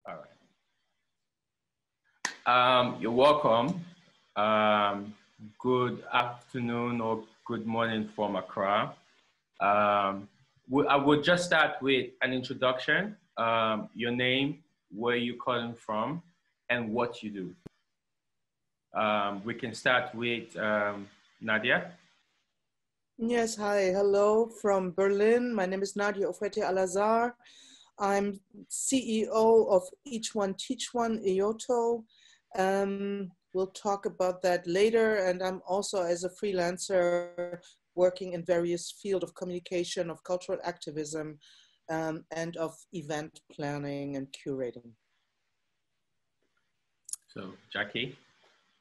All right. You're welcome. Good afternoon or good morning from Accra. I will just start with an introduction, your name, where you're calling from, and what you do. We can start with Nadja. Yes, hi, hello from Berlin. My name is Nsiah Nadja Ofuatey-Alazard. I'm CEO of Each One Teach One, EOTO. We'll talk about that later. And I'm also, as a freelancer, working in various fields of communication, of cultural activism, and of event planning and curating. So, Jackie.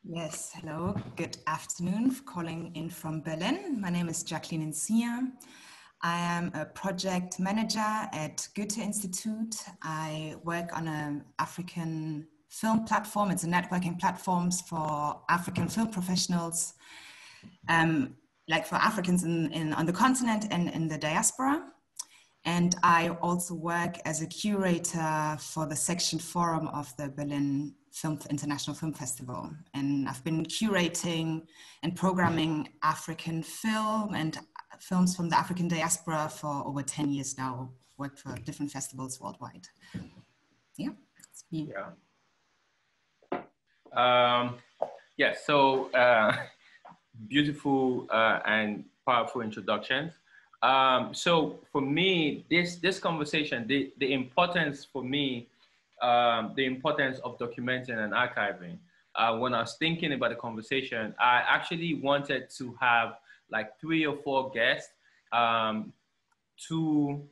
Yes, hello, good afternoon. Calling in from Berlin. My name is Jacqueline Nsiah. I am a project manager at Goethe Institute. I work on an African film platform. It's a networking platform for African film professionals, like for Africans on the continent and in the diaspora. And I also work as a curator for the Section Forum of the Berlin International Film Festival. And I've been curating and programming African film and films from the African diaspora for over 10 years now, worked for different festivals worldwide. Yeah, it's me. Yeah. Yes, so beautiful and powerful introductions. So for me, this conversation, the importance for me, the importance of documenting and archiving. When I was thinking about the conversation, I actually wanted to have like 3 or 4 guests, 2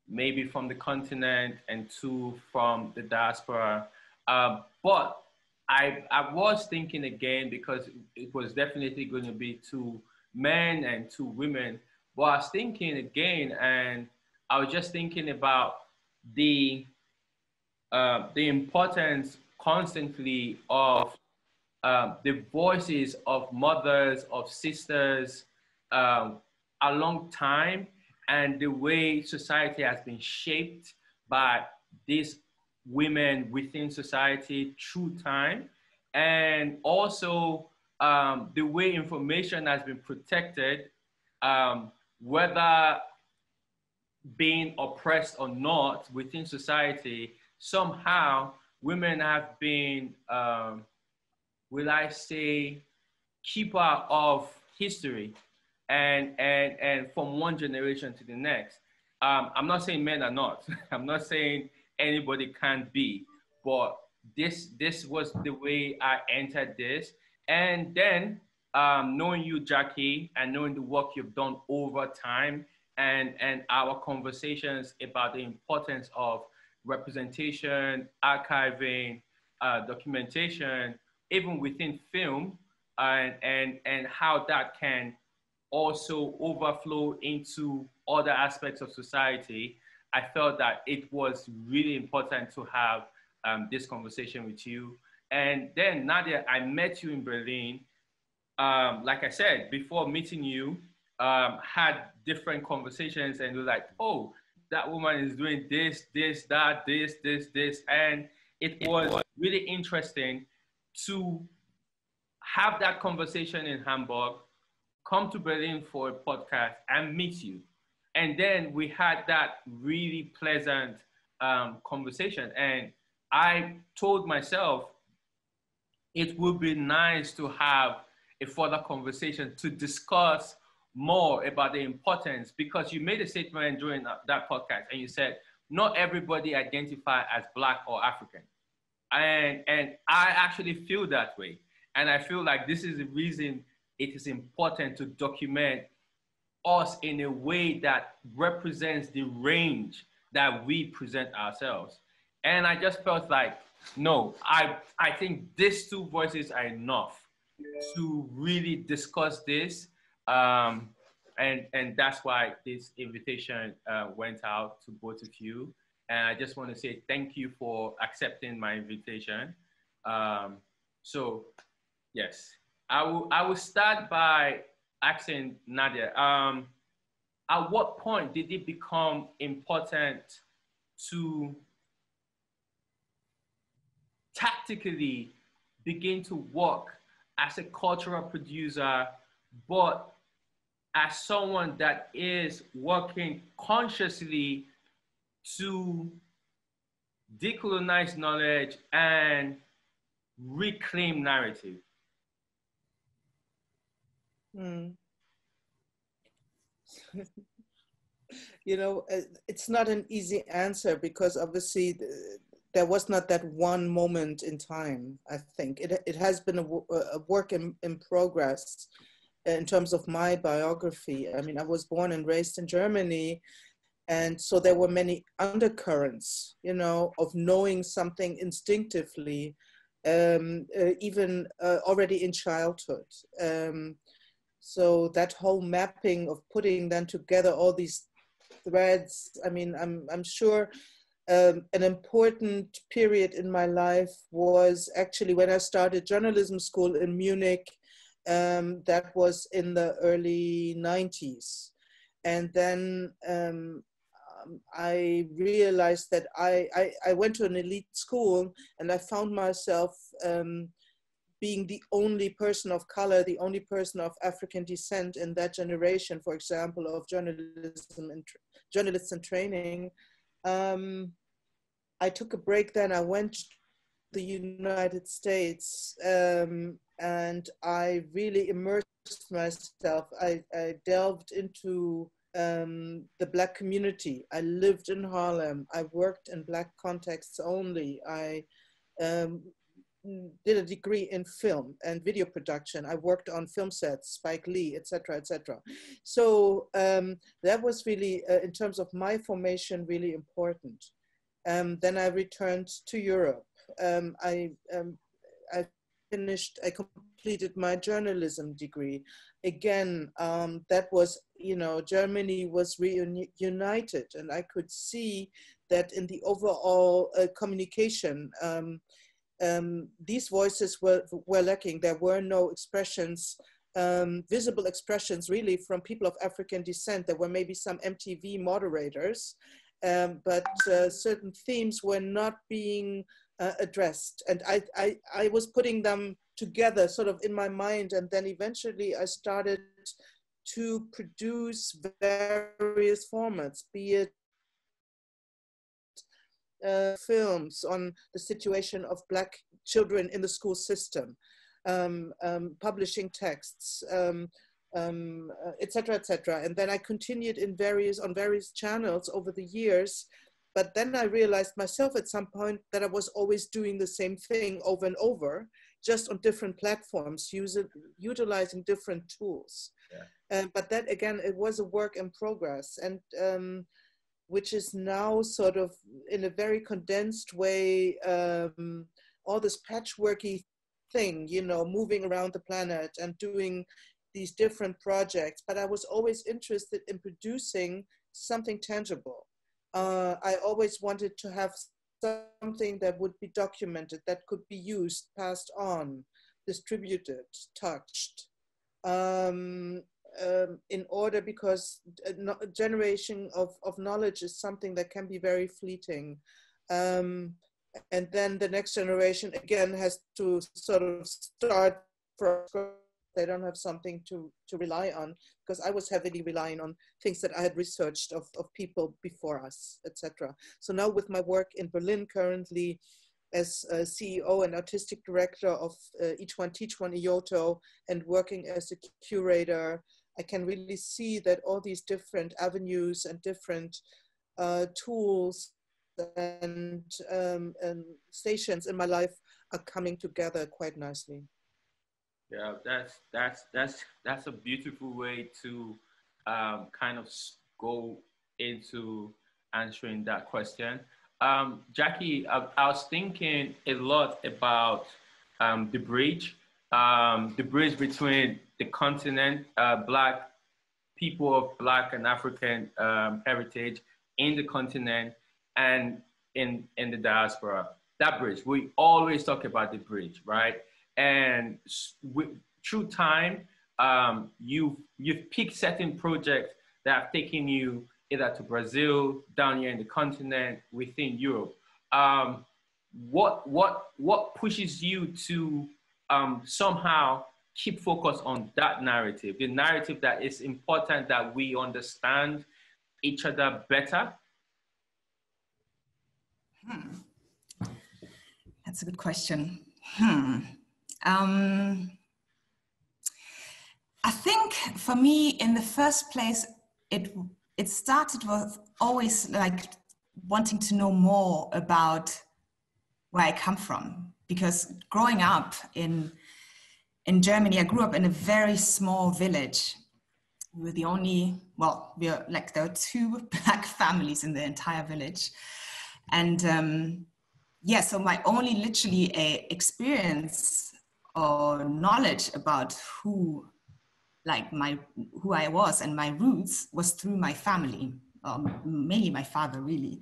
maybe from the continent and 2 from the diaspora. But I was thinking again, because it was definitely going to be 2 men and 2 women, but I was thinking again, and I was just thinking about the importance constantly of the voices of mothers, of sisters, a long time, and the way society has been shaped by these women within society through time, and also the way information has been protected, whether being oppressed or not within society. Somehow women have been, will I say, keeper of history, and from one generation to the next. I'm not saying men are not. I'm not saying anybody can't be, but this was the way I entered this. And then knowing you, Jackie, and knowing the work you've done over time, and our conversations about the importance of representation, archiving, documentation, even within film, and how that can also overflow into other aspects of society. I felt that it was really important to have this conversation with you. And then Nadja, I met you in Berlin. Like I said, before meeting you, had different conversations, and we're like, oh, that woman is doing this, that, this. And it was really interesting to have that conversation in Hamburg, come to Berlin for a podcast and meet you. And then we had that really pleasant conversation. And I told myself it would be nice to have a further conversation to discuss more about the importance, because you made a statement during that podcast and you said, not everybody identify as Black or African. And I actually feel that way. And I feel like this is the reason it is important to document us in a way that represents the range that we present ourselves. And I just felt like, no, I think these 2 voices are enough to really discuss this. And that's why this invitation went out to both of you. And I just want to say thank you for accepting my invitation. So yes, I will start by asking Nadja, at what point did it become important practically begin to work as a cultural producer, but as someone that is working consciously to decolonize knowledge and reclaim narrative? You know, it's not an easy answer because obviously there was not that one moment in time. I think it has been a work in progress in terms of my biography. I mean, I was born and raised in Germany, and so there were many undercurrents, you know, of knowing something instinctively, even already in childhood. So that whole mapping of putting then together all these threads, I mean, I'm sure an important period in my life was actually when I started journalism school in Munich. That was in the early 90s. And then I realized that I went to an elite school and I found myself being the only person of color, the only person of African descent in that generation, for example, of journalists in training. I took a break then. I went to the United States and I really immersed myself. I delved into the Black community. I lived in Harlem. I worked in Black contexts only. I did a degree in film and video production. I worked on film sets, Spike Lee, etc., etc. So that was really, in terms of my formation, really important. Then I returned to Europe. I completed my journalism degree. Again, that was, you know, Germany was reunited, and I could see that in the overall communication, these voices were lacking. There were no expressions, visible expressions really from people of African descent. There were maybe some MTV moderators, but certain themes were not being addressed. And I was putting them together sort of in my mind. And then eventually I started to produce various formats, be it films on the situation of Black children in the school system, publishing texts, et cetera, et cetera. And then I continued on various channels over the years. But then I realized myself at some point that I was always doing the same thing over and over, just on different platforms, utilizing different tools. Yeah. But that, again, it was a work in progress. And which is now sort of in a very condensed way, all this patchworky thing, you know, moving around the planet and doing these different projects. But I was always interested in producing something tangible. I always wanted to have something that would be documented, that could be used, passed on, distributed, touched. In order, because generation of knowledge is something that can be very fleeting. And then the next generation again has to sort of start from, they don't have something to rely on, because I was heavily relying on things that I had researched of people before us, etc. So now with my work in Berlin currently as a CEO and artistic director of Each One Teach One EOTO and working as a curator, I can really see that all these different avenues and different tools and stations in my life are coming together quite nicely. Yeah, that's a beautiful way to kind of go into answering that question. Jackie, I was thinking a lot about the bridge between the continent, Black people of Black and African heritage in the continent and in the diaspora. That bridge, we always talk about the bridge, right? And through time, you've picked certain projects that have taken you either to Brazil, down here in the continent, within Europe. what pushes you to somehow keep focus on that narrative, the narrative that it's important that we understand each other better? That's a good question. I think for me, in the first place, it started with always like wanting to know more about where I come from, because growing up in Germany, I grew up in a very small village. We were the only, well, there were 2 Black families in the entire village. And yeah, so my only literally experience or knowledge about who I was and my roots was through my family, mainly my father, really.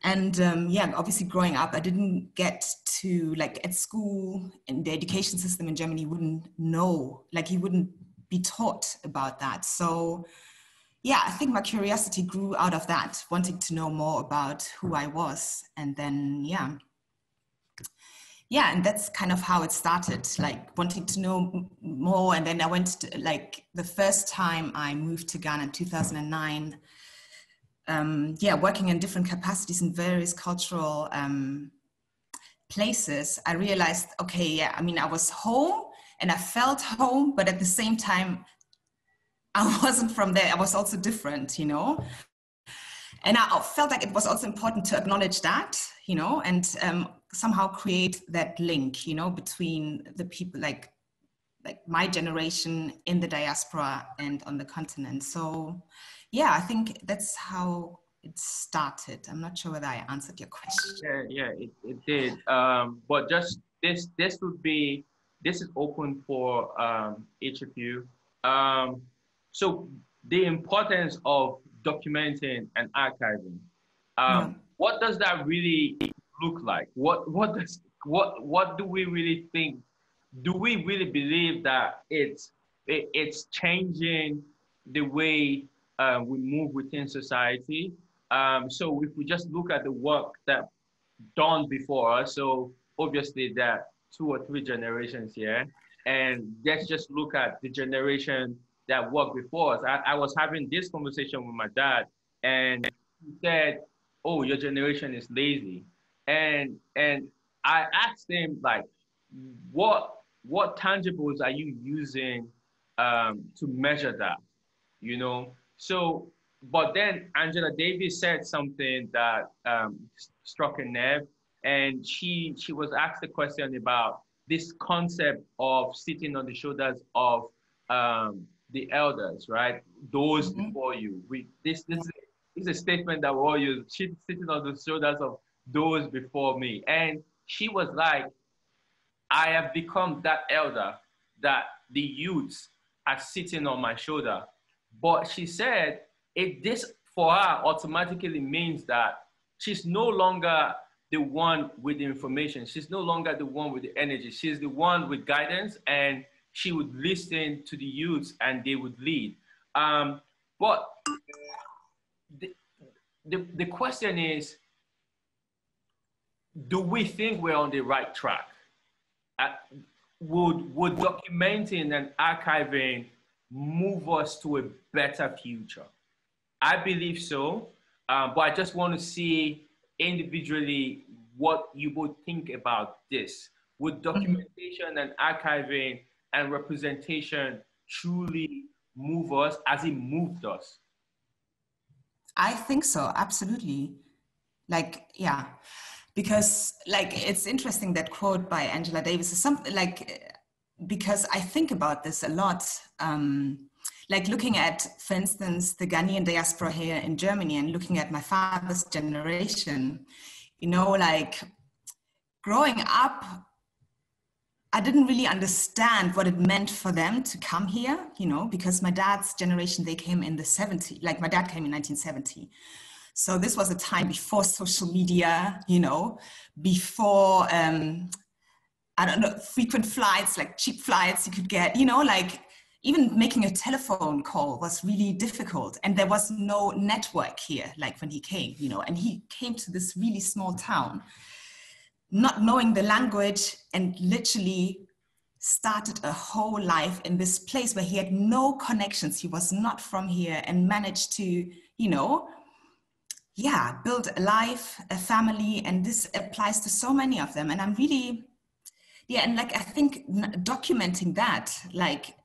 And yeah, obviously growing up, I didn't get to, like at school, in the education system in Germany, wouldn't know, like he wouldn't be taught about that. So yeah, I think my curiosity grew out of that, wanting to know more about who I was. And then, yeah, and that's kind of how it started, like wanting to know more. And then I went to, like, the first time I moved to Ghana in 2009, yeah, working in different capacities in various cultural places, I realized, okay, yeah, I mean, I was home and I felt home, but at the same time, I wasn't from there. I was also different, you know? And I felt like it was also important to acknowledge that, you know, and somehow create that link, you know, between the people like my generation in the diaspora and on the continent. So yeah, I think that's how it started. I'm not sure whether I answered your question. Yeah, it did. But just this is open for each of you. So the importance of documenting and archiving. Yeah. What does that really look like? What do we really think? Do we really believe that it's changing the way we move within society? So if we just look at the work that done before us, so obviously there are 2 or 3 generations here, and let's just look at the generation that worked before us. I was having this conversation with my dad, and he said, "Oh, your generation is lazy," and I asked him, like, what tangibles are you using to measure that, you know? So, but then Angela Davis said something that struck a nerve, and she was asked a question about this concept of sitting on the shoulders of the elders, right? Those before you. This is a statement that we all use. She's sitting on the shoulders of those before me, and she was like, I have become that elder that the youths are sitting on my shoulder. But she said, this for her automatically means that she's no longer the one with the information. She's no longer the one with the energy. She's the one with guidance, and she would listen to the youths and they would lead. But the question is, do we think we're on the right track? Would documenting and archiving move us to a better future? I believe so, but I just want to see individually what you would think about this. Would documentation and archiving and representation truly move us as it moved us? I think so, absolutely. Like, yeah. Because, like, it's interesting, that quote by Angela Davis is something like, because I think about this a lot. Like looking at, for instance, the Ghanaian diaspora here in Germany, and looking at my father's generation, you know, like growing up, I didn't really understand what it meant for them to come here, you know, because my dad's generation, they came in the 70s, like my dad came in 1970. So this was a time before social media, you know, before, I don't know, frequent flights, like cheap flights you could get, you know, like even making a telephone call was really difficult. And there was no network here, like when he came, you know, and he came to this really small town. not knowing the language and literally started a whole life in this place where he had no connections. He was not from here and managed to, you know, yeah, build a life, a family. And this applies to so many of them. And I'm really, yeah, and like, I think documenting that, like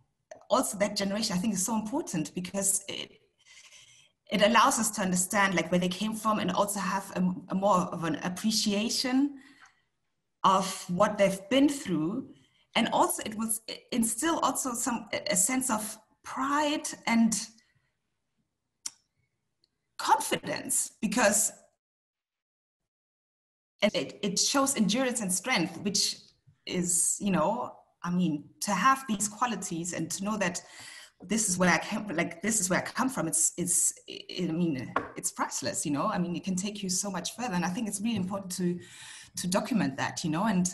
also that generation, I think is so important because it allows us to understand like where they came from and also have a more of an appreciation of what they've been through. And also it will instill also a sense of pride and confidence, because it shows endurance and strength, which is, you know, I mean, to have these qualities and to know that this is where I came, like, this is where I come from. I mean, it's priceless, you know, I mean, it can take you so much further. And I think it's really important to document that, you know, and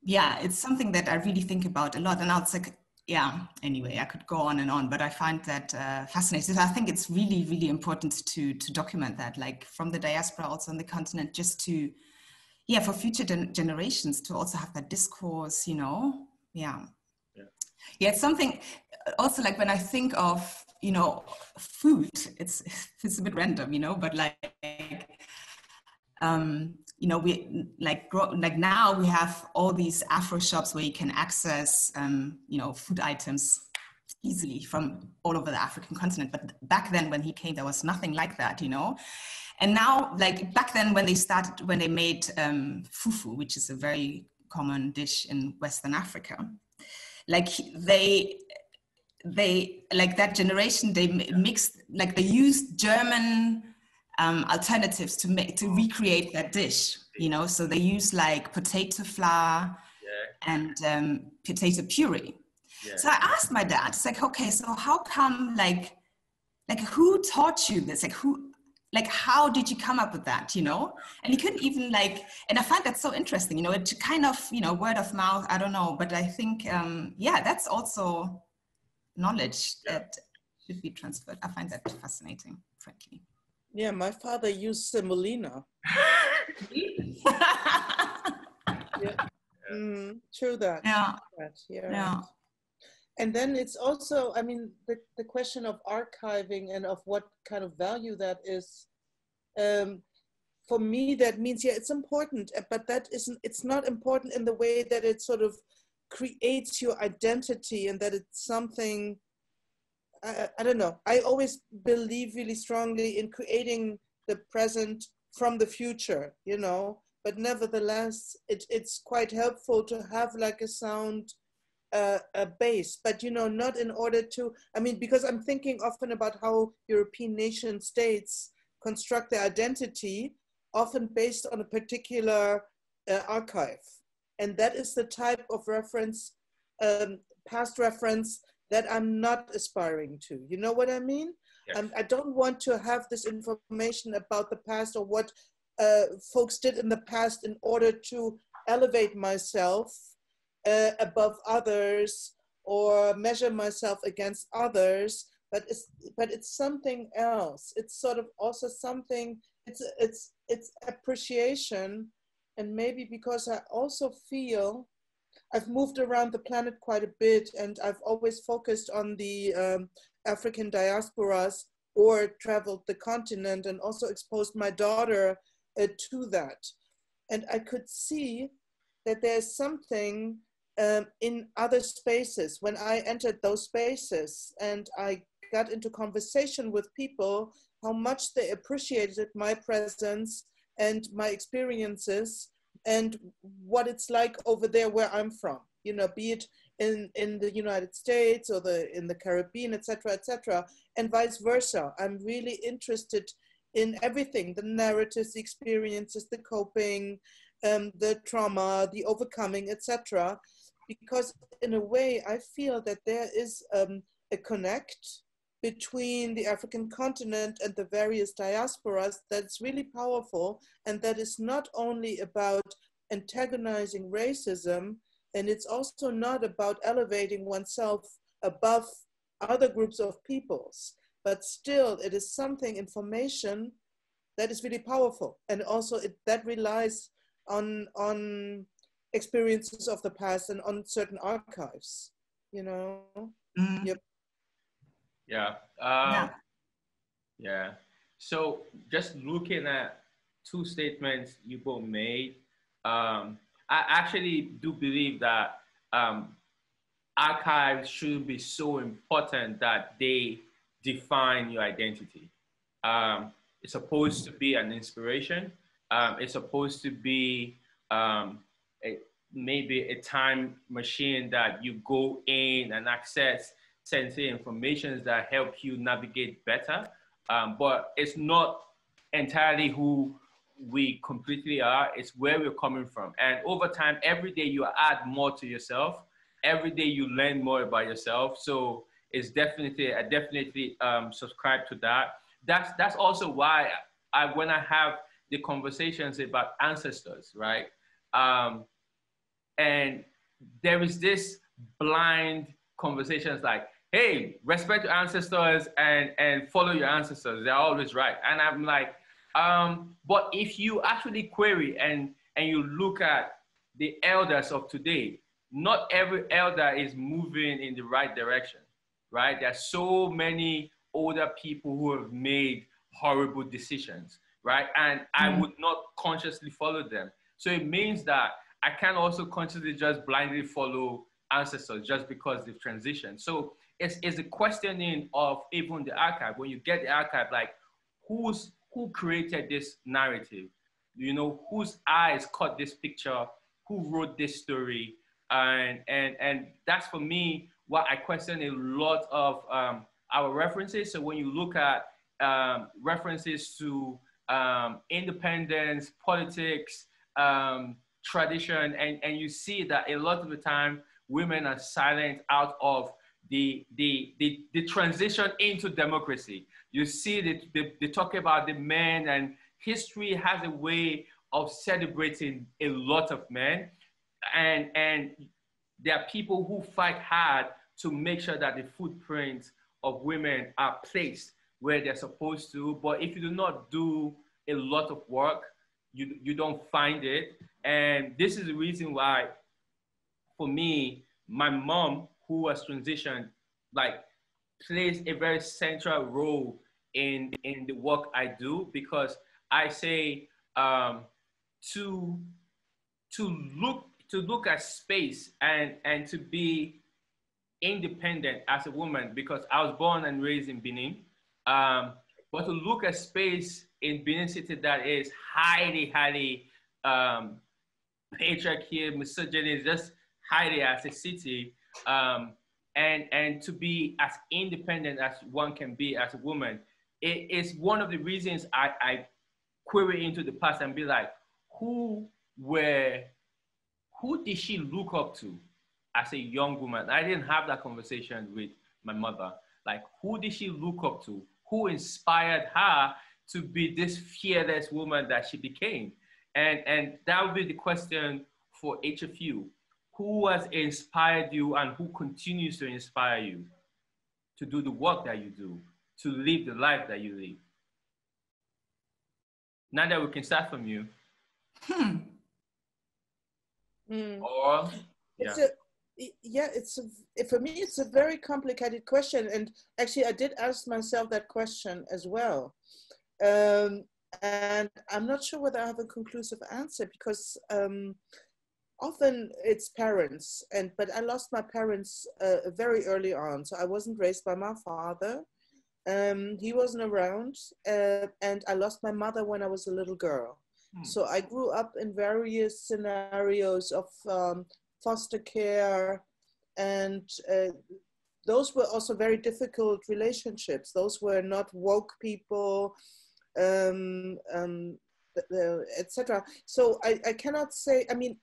yeah, it's something that I really think about a lot. And now it's like, yeah, anyway, I could go on and on, but I find that fascinating. So I think it's really, really important to document that, like from the diaspora, also on the continent, just to, yeah, for future generations to also have that discourse, you know, yeah. Yeah, it's something also like when I think of, you know, food, it's a bit random, you know, but like, you know, we like now we have all these Afro shops where you can access, you know, food items easily from all over the African continent. But back then when he came, there was nothing like that, you know. And now, like back then when they made fufu, which is a very common dish in Western Africa, like they like that generation, they mixed, like they used German alternatives to recreate that dish, you know. So they use like potato flour and potato puree. So I asked my dad, it's like, okay, so how come, like who taught you this? Like how did you come up with that, you know? And he couldn't even like, and I find that so interesting, you know, it kind of, you know, word of mouth, I don't know, but I think, yeah, that's also knowledge that should be transferred. I find that fascinating, frankly. Yeah, my father used semolina. True that. Yeah. Yeah. And then it's also, I mean, the question of archiving and of what kind of value that is. For me, that means, yeah, it's important, but it's not important in the way that it sort of creates your identity and that it's something, I don't know. I always believe really strongly in creating the present from the future, you know, but nevertheless, it's quite helpful to have like a sound a base, but, you know, not in order to, I mean, because I'm thinking often about how European nation states construct their identity, often based on a particular archive. And that is the type of reference, past reference, that I'm not aspiring to. You know what I mean? Yes. I don't want to have this information about the past or what folks did in the past in order to elevate myself above others or measure myself against others, but it's something else. It's sort of also something, it's appreciation. And maybe because I also feel I've moved around the planet quite a bit, and I've always focused on the African diasporas or traveled the continent and also exposed my daughter to that. And I could see that there's something in other spaces. When I entered those spaces and I got into conversation with people, how much they appreciated my presence and my experiences and what it's like over there where I'm from, you know, be it in the United States or in the Caribbean, et cetera, and vice versa. I'm really interested in everything, the narratives, the experiences, the coping, the trauma, the overcoming, etc. Because in a way, I feel that there is a connect between the African continent and the various diasporas that's really powerful, and that is not only about antagonizing racism, and it's also not about elevating oneself above other groups of peoples, but still it is something, information that is really powerful. And also that relies on experiences of the past and on certain archives, you know. Mm. Yep. Yeah. Yeah. Yeah. So just looking at two statements you both made, I actually do believe that archives shouldn't be so important that they define your identity. It's supposed to be an inspiration. It's supposed to be um, maybe a time machine that you go in and access sensory information that help you navigate better. But it's not entirely who we completely are. It's where we're coming from. And over time, every day you add more to yourself. Every day you learn more about yourself. So it's definitely, I definitely subscribe to that. That's also why when I have the conversations about ancestors, right? And there is this blind conversations like, hey, respect your ancestors and follow your ancestors. They're always right. And I'm like, but if you actually query and you look at the elders of today, not every elder is moving in the right direction, right? There's so many older people who have made horrible decisions, right? And I would not consciously follow them. So it means that I can't also consciously just blindly follow ancestors just because they've transitioned. So it's a questioning of even the archive. When you get the archive, like who created this narrative? You know, whose eyes caught this picture? Who wrote this story? And that's for me what I question a lot of our references. So when you look at references to independence, politics, tradition, and you see that a lot of the time women are silent out of the transition into democracy. You see that they talk about the men, and history has a way of celebrating a lot of men, and there are people who fight hard to make sure that the footprints of women are placed where they're supposed to. But if you do not do a lot of work, you don't find it. And this is the reason why, for me, my mom, who was transitioned, like plays a very central role in the work I do, because I say to look at space and to be independent as a woman, because I was born and raised in Benin, but to look at space in Benin City that is highly patriarchy, misogyny, just highly as a city, and to be as independent as one can be as a woman. It is one of the reasons I query into the past and be like, who did she look up to as a young woman? I didn't have that conversation with my mother. Like, who did she look up to? Who inspired her to be this fearless woman that she became? And that would be the question for each of you. Who has inspired you and who continues to inspire you to do the work that you do, to live the life that you live? Now that we can start from you. Or, yeah. For me, it's a very complicated question. And actually, I did ask myself that question as well. And I'm not sure whether I have a conclusive answer, because often it's parents, but I lost my parents very early on. So I wasn't raised by my father. He wasn't around, and I lost my mother when I was a little girl. So I grew up in various scenarios of foster care, and those were also very difficult relationships. Those were not woke people, etc. So I cannot say, I mean,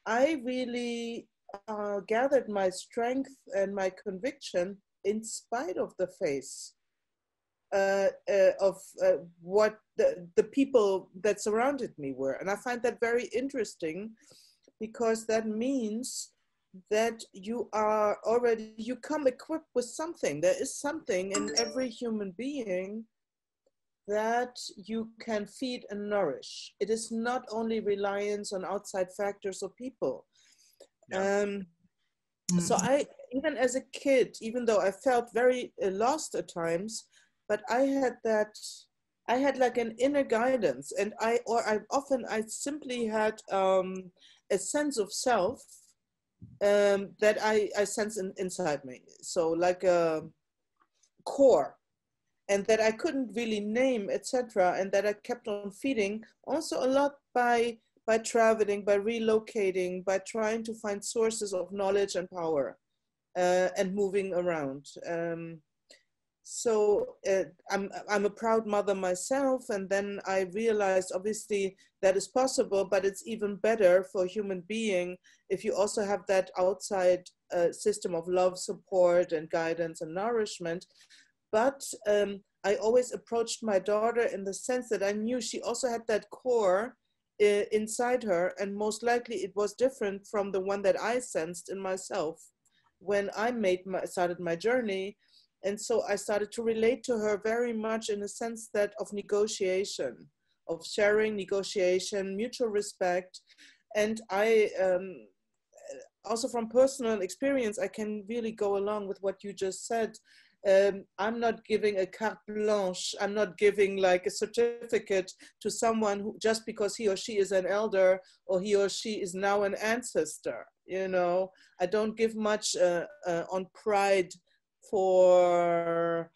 I really gathered my strength and my conviction in spite of the face of what the people that surrounded me were. And I find that very interesting, because that means that you come equipped with something. There is something in every human being that you can feed and nourish. It is not only reliance on outside factors or people. Yeah. So I, even as a kid, even though I felt very lost at times, but I had like an inner guidance, and I simply had a sense of self that I sense inside me. So like a core, and that I couldn't really name, etc., and that I kept on feeding also a lot by traveling, by relocating, by trying to find sources of knowledge and power, and moving around. So I'm a proud mother myself, and then I realized obviously that is possible, but it's even better for a human being if you also have that outside system of love, support, and guidance and nourishment. But I always approached my daughter in the sense that I knew she also had that core inside her, and most likely it was different from the one that I sensed in myself when I started my journey. And so I started to relate to her very much in a sense that of negotiation, of sharing, negotiation, mutual respect. And I also, from personal experience, I can really go along with what you just said. I'm not giving a carte blanche. I'm not giving like a certificate to someone who, just because he or she is an elder or he or she is now an ancestor. You know, I don't give much on pride for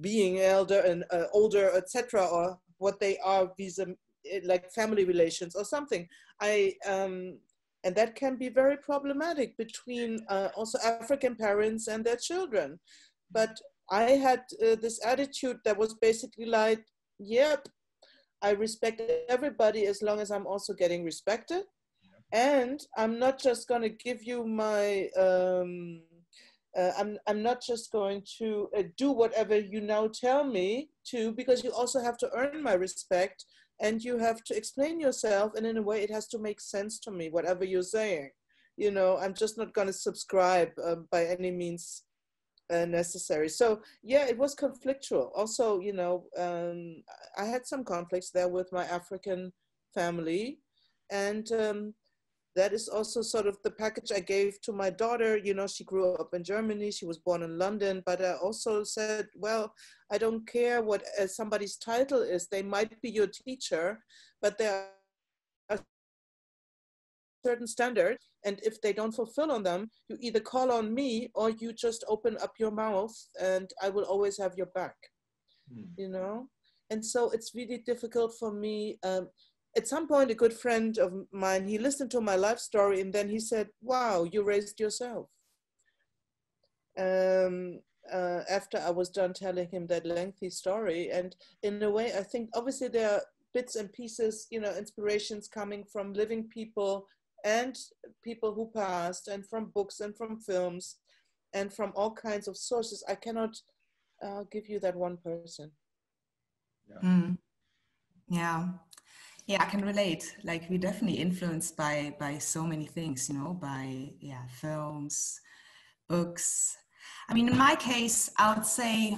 being elder and older, etc., or what they are vis-a-vis like family relations or something. And that can be very problematic between also African parents and their children. But I had this attitude that was basically like, yep, I respect everybody as long as I'm also getting respected. And I'm not just going to give you my, I'm not just going to do whatever you now tell me to, because you also have to earn my respect and you have to explain yourself. And in a way, it has to make sense to me, whatever you're saying. You know, I'm just not going to subscribe by any means necessary. So yeah, it was conflictual. Also, you know, I had some conflicts there with my African family, and that is also sort of the package I gave to my daughter. You know, she grew up in Germany, she was born in London, but I also said, well, I don't care what somebody's title is. They might be your teacher, but there are certain standards, and if they don't fulfill on them, you either call on me or you just open up your mouth, and I will always have your back. You know. And so it's really difficult for me. At some point, a good friend of mine, he listened to my life story, and then he said, wow, you raised yourself. After I was done telling him that lengthy story. And in a way, I think obviously there are bits and pieces, you know, inspirations coming from living people and people who passed, and from books and from films and from all kinds of sources. I cannot give you that one person. Yeah, I can relate. Like, we're definitely influenced by so many things, you know, by films, books. I mean, in my case, I would say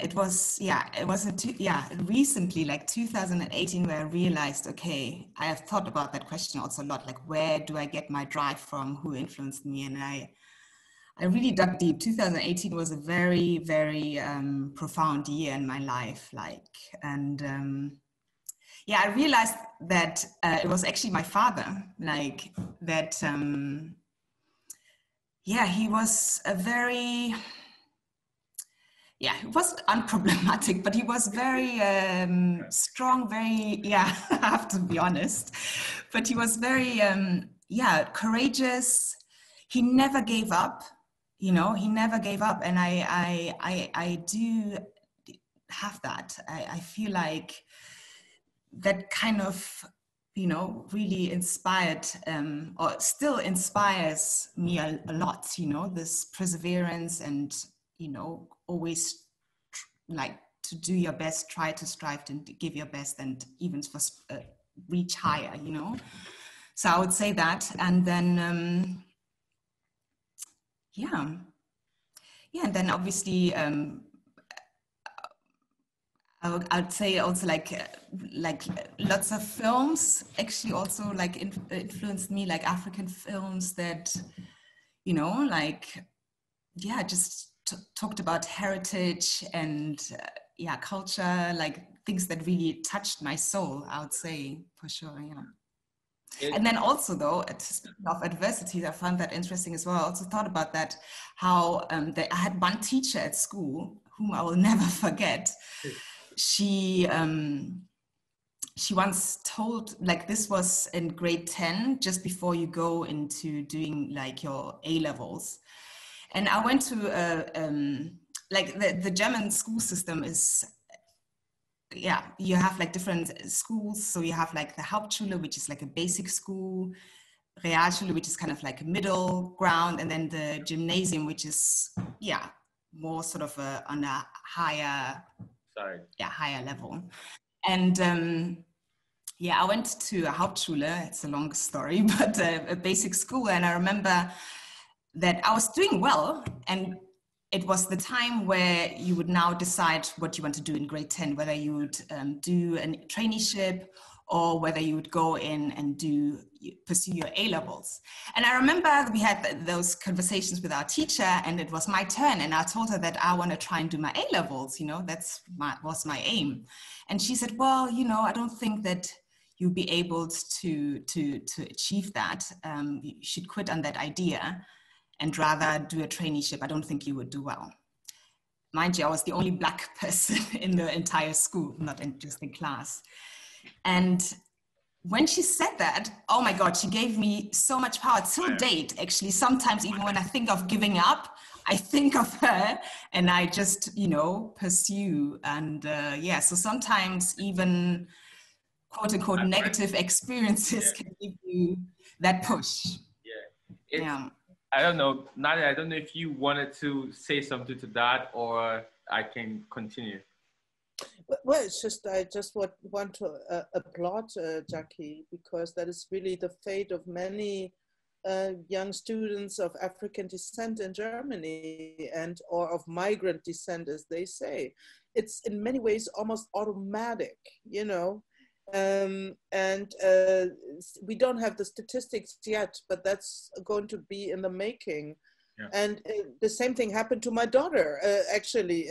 it was recently, like 2018, where I realized, okay, I have thought about that question also a lot, like, where do I get my drive from, who influenced me? And I really dug deep. 2018 was a very, very profound year in my life, like, and I realized that it was actually my father, like, that, he was a very, he wasn't unproblematic, but he was very strong, very, I have to be honest, but he was very, courageous. He never gave up, you know, he never gave up. And I do have that. I feel like that kind of, you know, really inspired or still inspires me a lot, you know, this perseverance and, you know, always like to do your best, try to strive to give your best, and even for reach higher, you know. So I would say that. And then and then obviously I'd say also like lots of films actually also like influenced me, like African films that, you know, like, yeah, just talked about heritage and yeah, culture, like things that really touched my soul, I would say, for sure, yeah. And then also though, speaking of adversities, I found that interesting as well. I also thought about that, how I had one teacher at school whom I will never forget. She once told, like, this was in grade 10, just before you go into doing like your A-levels. And I went to, like the German school system is, yeah, you have like different schools. So you have like the Hauptschule, which is like a basic school, Realschule, which is kind of like a middle ground, and then the gymnasium, which is, yeah, more sort of on a higher, higher level. And yeah, I went to a Hauptschule, it's a long story, but a basic school. And I remember that I was doing well, and it was the time where you would now decide what you want to do in grade 10, whether you would do a traineeship or whether you would go in and pursue your A-levels. And I remember we had those conversations with our teacher, and it was my turn, and I told her that I want to try and do my A-levels, you know, was my aim. And she said, well, you know, I don't think that you'll be able to achieve that. You should quit on that idea and rather do a traineeship. I don't think you would do well. Mind you, I was the only Black person in the entire school, not just in class. And when she said that, oh my God, she gave me so much power. Till date, actually, sometimes even when I think of giving up, I think of her and I just, you know, pursue. And yeah, so sometimes even quote unquote negative experiences can give you that push. Yeah. I don't know, Nadia, I don't know if you wanted to say something to that, or I can continue. Well, it's just, I just want to applaud Jackie, because that is really the fate of many young students of African descent in Germany, or of migrant descent, as they say. It's in many ways almost automatic, you know. And we don't have the statistics yet, but that's going to be in the making. Yeah. And the same thing happened to my daughter, actually.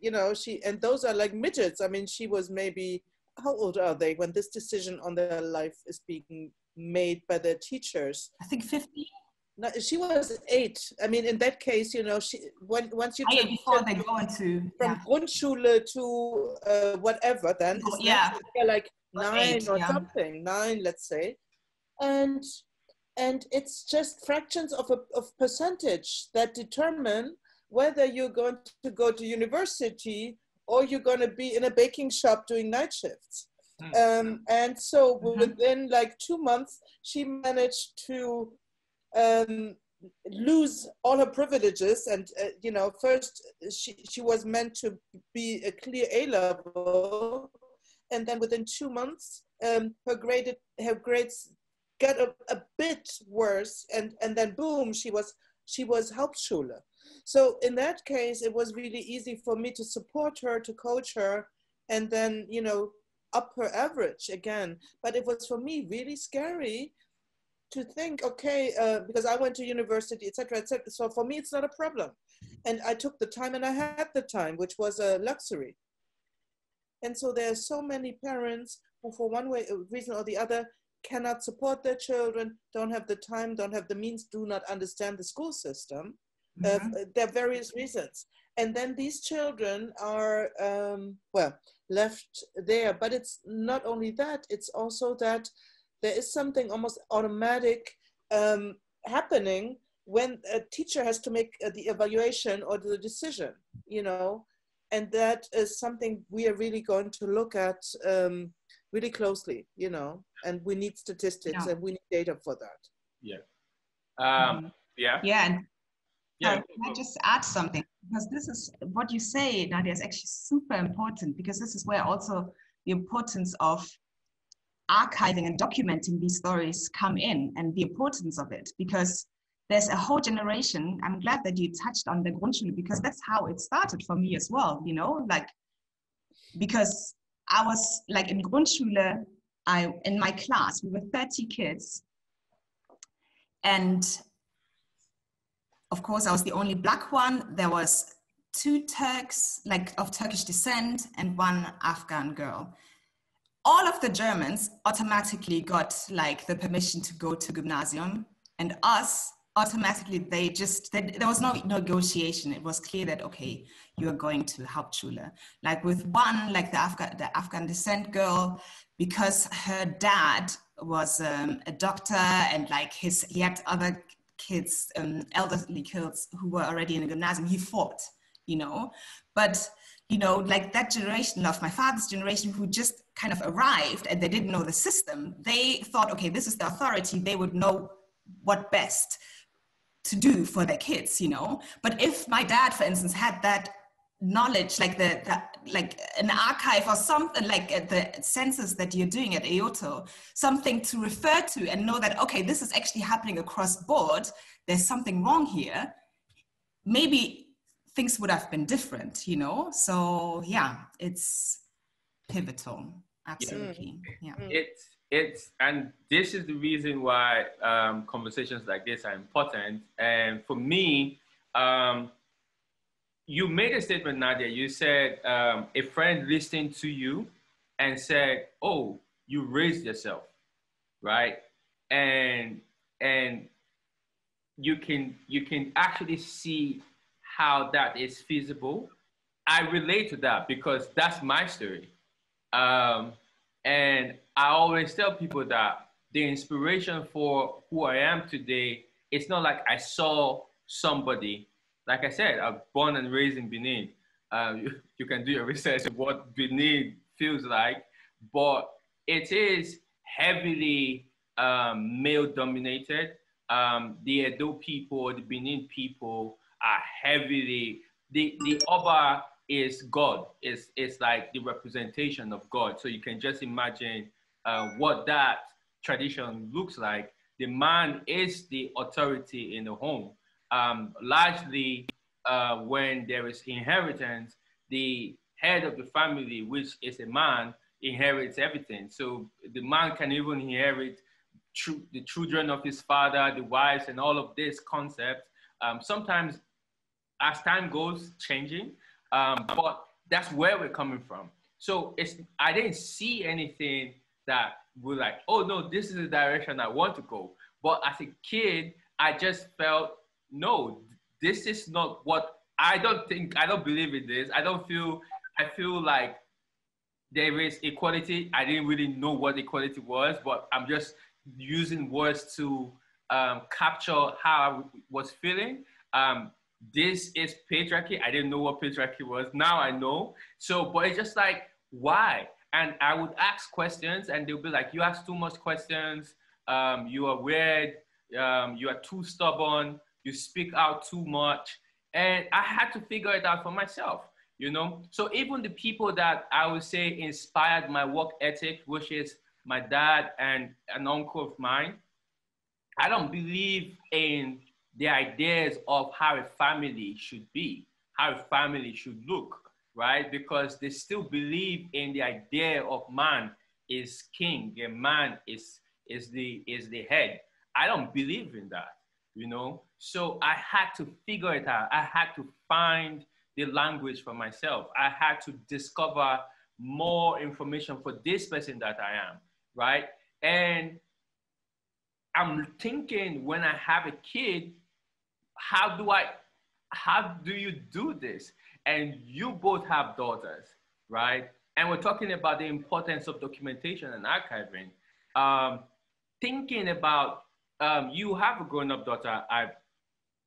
You know, and those are like midgets. I mean, she was maybe, how old are they when this decision on their life is being made by their teachers? I think 15. No, she was 8. I mean, in that case, you know, once you before they go into from Grundschule to whatever, then it's like 9 8, or something, 9, let's say, and it's just fractions of percentage that determine whether you're going to go to university or you're going to be in a baking shop doing night shifts. And so within like 2 months, she managed to lose all her privileges. And you know, first she was meant to be a clear A-level, and then within 2 months her grades got a bit worse, and then boom, she was Hauptschule. So in that case, it was really easy for me to support her, to coach her, and then, you know, up her average again. But it was for me really scary to think, okay, because I went to university, etc., etc. So for me, it's not a problem. And I took the time, and I had the time, which was a luxury. And so there are so many parents who, for one reason or the other, cannot support their children, don't have the time, don't have the means, do not understand the school system. There are various reasons. And then these children are, well, left there. But it's not only that, it's also that there is something almost automatic happening when a teacher has to make the evaluation or the decision, you know, and that is something we are really going to look at really closely, you know, and we need statistics and we need data for that. Yeah. Can I just add something? Because this is what you say, Nadia, is actually super important, because this is where also the importance of archiving and documenting these stories come in, and the importance of it, because there's a whole generation. I'm glad that you touched on the Grundschule, because that's how it started for me as well, you know, like because I was like in Grundschule, in my class, we were 30 kids. And of course, I was the only Black one. There was 2 Turks, like of Turkish descent, and 1 Afghan girl. All of the Germans automatically got like the permission to go to gymnasium, and us automatically, there was no negotiation. It was clear that, okay, you are going to Hauptschule. Like with 1, like the Afghan descent girl, because her dad was a doctor, and like he had other kids, elderly kids who were already in the gymnasium, he fought, you know. But, you know, like that generation of my father's generation who just kind of arrived and they didn't know the system, they thought, okay, this is the authority, they would know what best to do for their kids, you know. But if my dad, for instance, had that knowledge, like like an archive or something, like the census that you're doing at EOTO, something to refer to and know that, okay, this is actually happening across board, there's something wrong here, maybe things would have been different, you know. So yeah, it's pivotal, absolutely. Yeah. And this is the reason why conversations like this are important. And for me, you made a statement, Nadja. You said a friend listened to you and said, "Oh, you raised yourself, right?" And you can actually see how that is feasible. I relate to that because that's my story. And I always tell people that the inspiration for who I am today, it's not like I saw somebody. Like I said, I'm born and raised in Benin. You can do your research of what Benin feels like, but it is heavily male-dominated. The Edo people, the Benin people are heavily, the Oba is God. It's like the representation of God. So you can just imagine what that tradition looks like. The man is the authority in the home. Largely, when there is inheritance, the head of the family, which is a man, inherits everything. So the man can even inherit the children of his father, the wives, and all of this concept. Sometimes, as time goes, changing. But that's where we're coming from. So I didn't see anything that was like, oh no, this is the direction I want to go. But as a kid, I just felt, no, this is not what, I don't believe in this. I feel like there is equality. I didn't really know what equality was, but I'm just using words to capture how I was feeling. This is patriarchy. I didn't know what patriarchy was. Now I know. So, but it's just like, why? And I would ask questions and they'll be like, you ask too much questions. You are weird. You are too stubborn. You speak out too much. And I had to figure it out for myself, you know? So even the people that I would say inspired my work ethic, which is my dad and an uncle of mine, I don't believe in the ideas of how a family should be, how a family should look, right? Because they still believe in the idea of man is king, a man is the head. I don't believe in that, you know? So I had to figure it out. I had to find the language for myself. I had to discover more information for this person that I am, right? And I'm thinking when I have a kid, how do you do this? And you both have daughters, right? And we're talking about the importance of documentation and archiving. Thinking about, you have a grown-up daughter,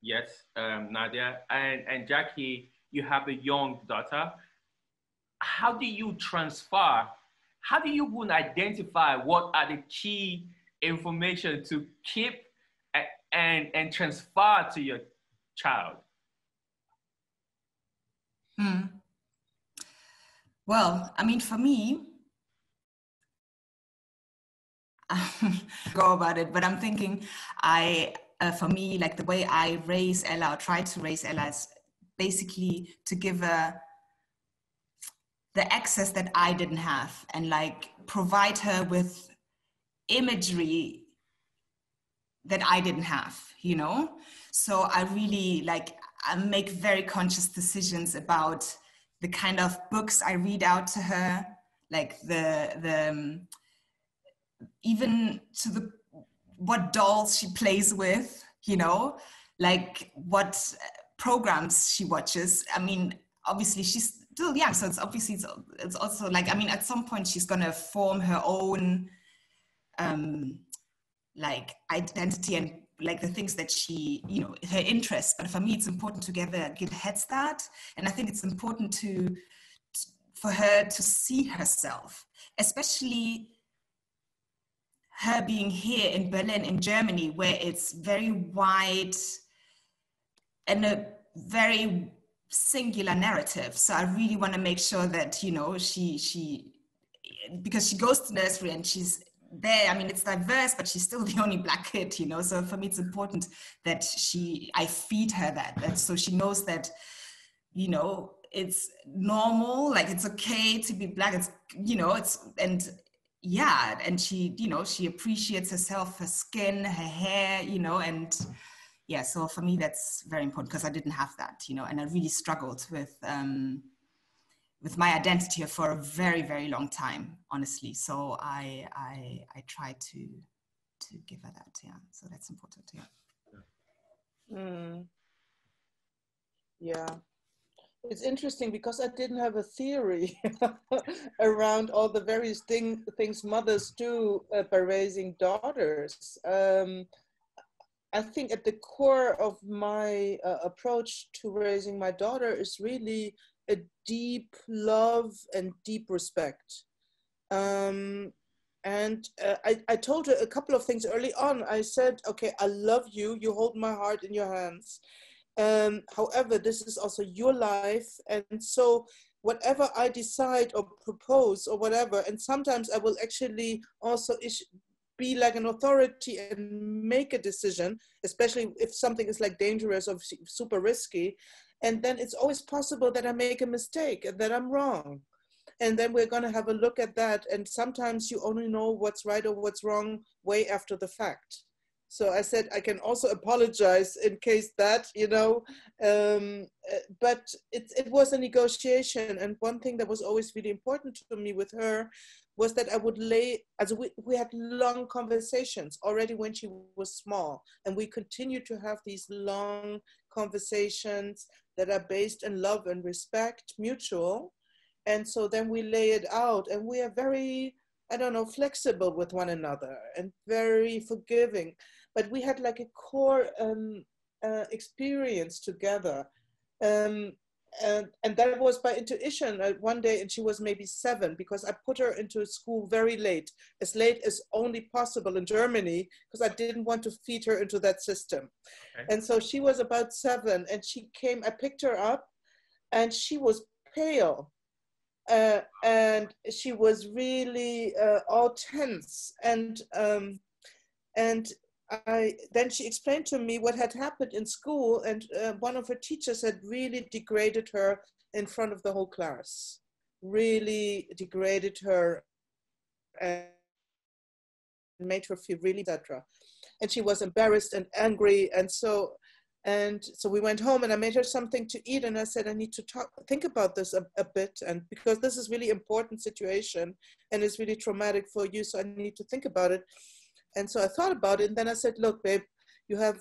yes, Nadja, and Jackie, you have a young daughter. How do you transfer? How do you even identify what are the key information to keep and transfer to your child? Well, I mean, for me, go about it, but I'm thinking for me, like the way I raise Ella or try to raise Ella is basically to give the access that I didn't have, and like provide her with imagery that I didn't have, you know? So I really I make very conscious decisions about the kind of books I read out to her, like even to the what dolls she plays with, you know, like what programs she watches. I mean, obviously she's still young, so it's also like, I mean, at some point she's gonna form her own like identity and like the things that she, you know, her interests. But for me, it's important to get a head start, and I think it's important for her to see herself, especially her being here in Berlin, in Germany, where it's very wide and a very singular narrative. So I really want to make sure that, you know, she because she goes to nursery and she's there, I mean, it's diverse, but she's still the only Black kid, you know. So for me, it's important that I feed her that so she knows that, you know, it's normal, like it's okay to be Black. It's, you know, and she, you know, she appreciates herself, her skin, her hair, you know, and yeah. So for me, that's very important because I didn't have that, you know, and I really struggled with my identity for a very, very long time, honestly. So I try to give her that, yeah. So that's important, yeah. Mm. Yeah. It's interesting because I didn't have a theory around all the various things mothers do by raising daughters. I think at the core of my approach to raising my daughter is really a deep love and deep respect. And I told her a couple of things early on. I said, okay, I love you. You hold my heart in your hands. However, this is also your life. And so whatever I decide or propose or whatever, and sometimes I will actually also be like an authority and make a decision, especially if something is like dangerous or super risky. And then it's always possible that I make a mistake and that I'm wrong. And then we're going to have a look at that. And sometimes you only know what's right or what's wrong way after the fact. So I said, I can also apologize in case that, you know, but it was a negotiation. And one thing that was always really important to me with her was that I would we had long conversations already when she was small. And we continue to have these long conversations that are based in love and respect, mutual. And so then we lay it out, and we are very, I don't know, flexible with one another and very forgiving. But we had like a core experience together. And that was by intuition one day, and she was maybe 7, because I put her into school very late as only possible in Germany, because I didn't want to feed her into that system. Okay. And so she was about 7, and she came, I picked her up, and she was pale. And she was really all tense, and then she explained to me what had happened in school, and one of her teachers had really degraded her in front of the whole class, really degraded her and made her feel really etc. And she was embarrassed and angry, and so we went home, and I made her something to eat, and I said, I need to think about this a bit, and because this is really important situation and it's really traumatic for you, so I need to think about it. And so I thought about it, and then I said, look, babe, I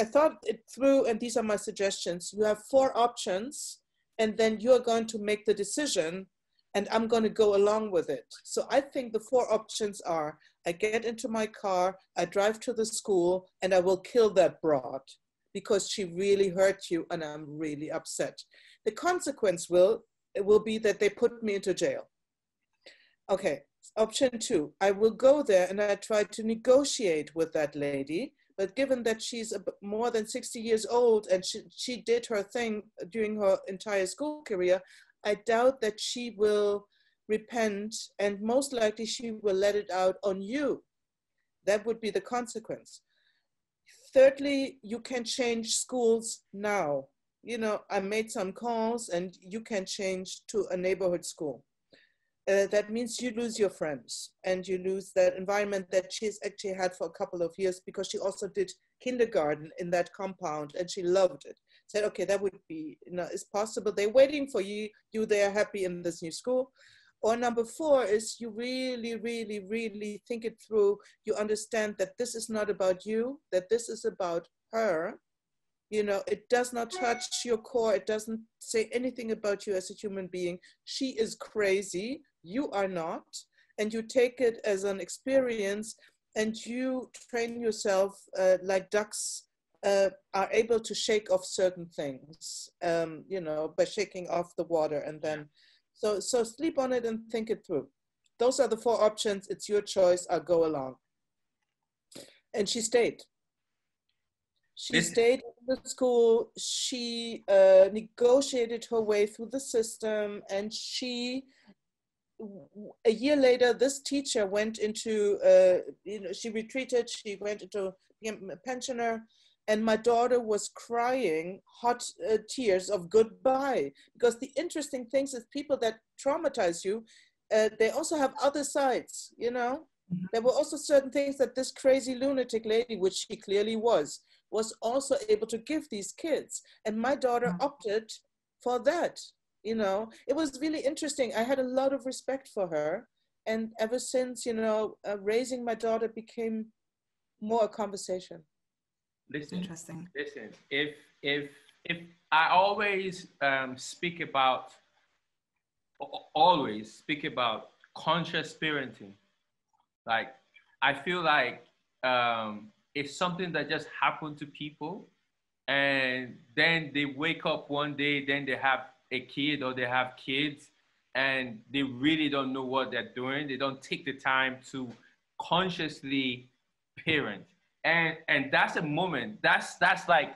thought it through, and these are my suggestions. You have 4 options, and then you're going to make the decision, and I'm going to go along with it. So I think the 4 options are, I get into my car, I drive to the school, and I will kill that broad, because she really hurt you and I'm really upset. The consequence will be that they put me into jail. Okay, option 2, I will go there and I try to negotiate with that lady, but given that she's more than 60 years old and she did her thing during her entire school career, I doubt that she will repent, and most likely she will let it out on you. That would be the consequence. Thirdly, you can change schools now. you know, I made some calls and you can change to a neighborhood school. That means you lose your friends and you lose that environment that she's actually had for a couple of years, because she also did kindergarten in that compound and she loved it. Said, okay, that would be, you know, it's possible. They're waiting for you. They are happy in this new school. Or number 4 is you really, really, really think it through. You understand that this is not about you, that this is about her. You know, it does not touch your core. It doesn't say anything about you as a human being. She is crazy. You are not. And you take it as an experience and you train yourself like ducks are able to shake off certain things, you know, by shaking off the water. And then, so sleep on it and think it through. Those are the 4 options. It's your choice. I'll go along. And she stayed. She stayed in the school. She negotiated her way through the system, and a year later, this teacher went into, you know, she retreated. She went into became a pensioner, and my daughter was crying hot tears of goodbye, because the interesting things is people that traumatize you, they also have other sides, you know. There were also certain things that this crazy lunatic lady, which she clearly was also able to give these kids. And my daughter opted for that, you know. It was really interesting. I had a lot of respect for her. And ever since, you know, raising my daughter became more a conversation. Listen, Interesting. listen, if I always speak about conscious parenting, like, I feel like it's something that just happened to people, and then they wake up one day, then they have a kid or they have kids, and they really don't know what they're doing. They don't take the time to consciously parent. And that's a moment. That's like,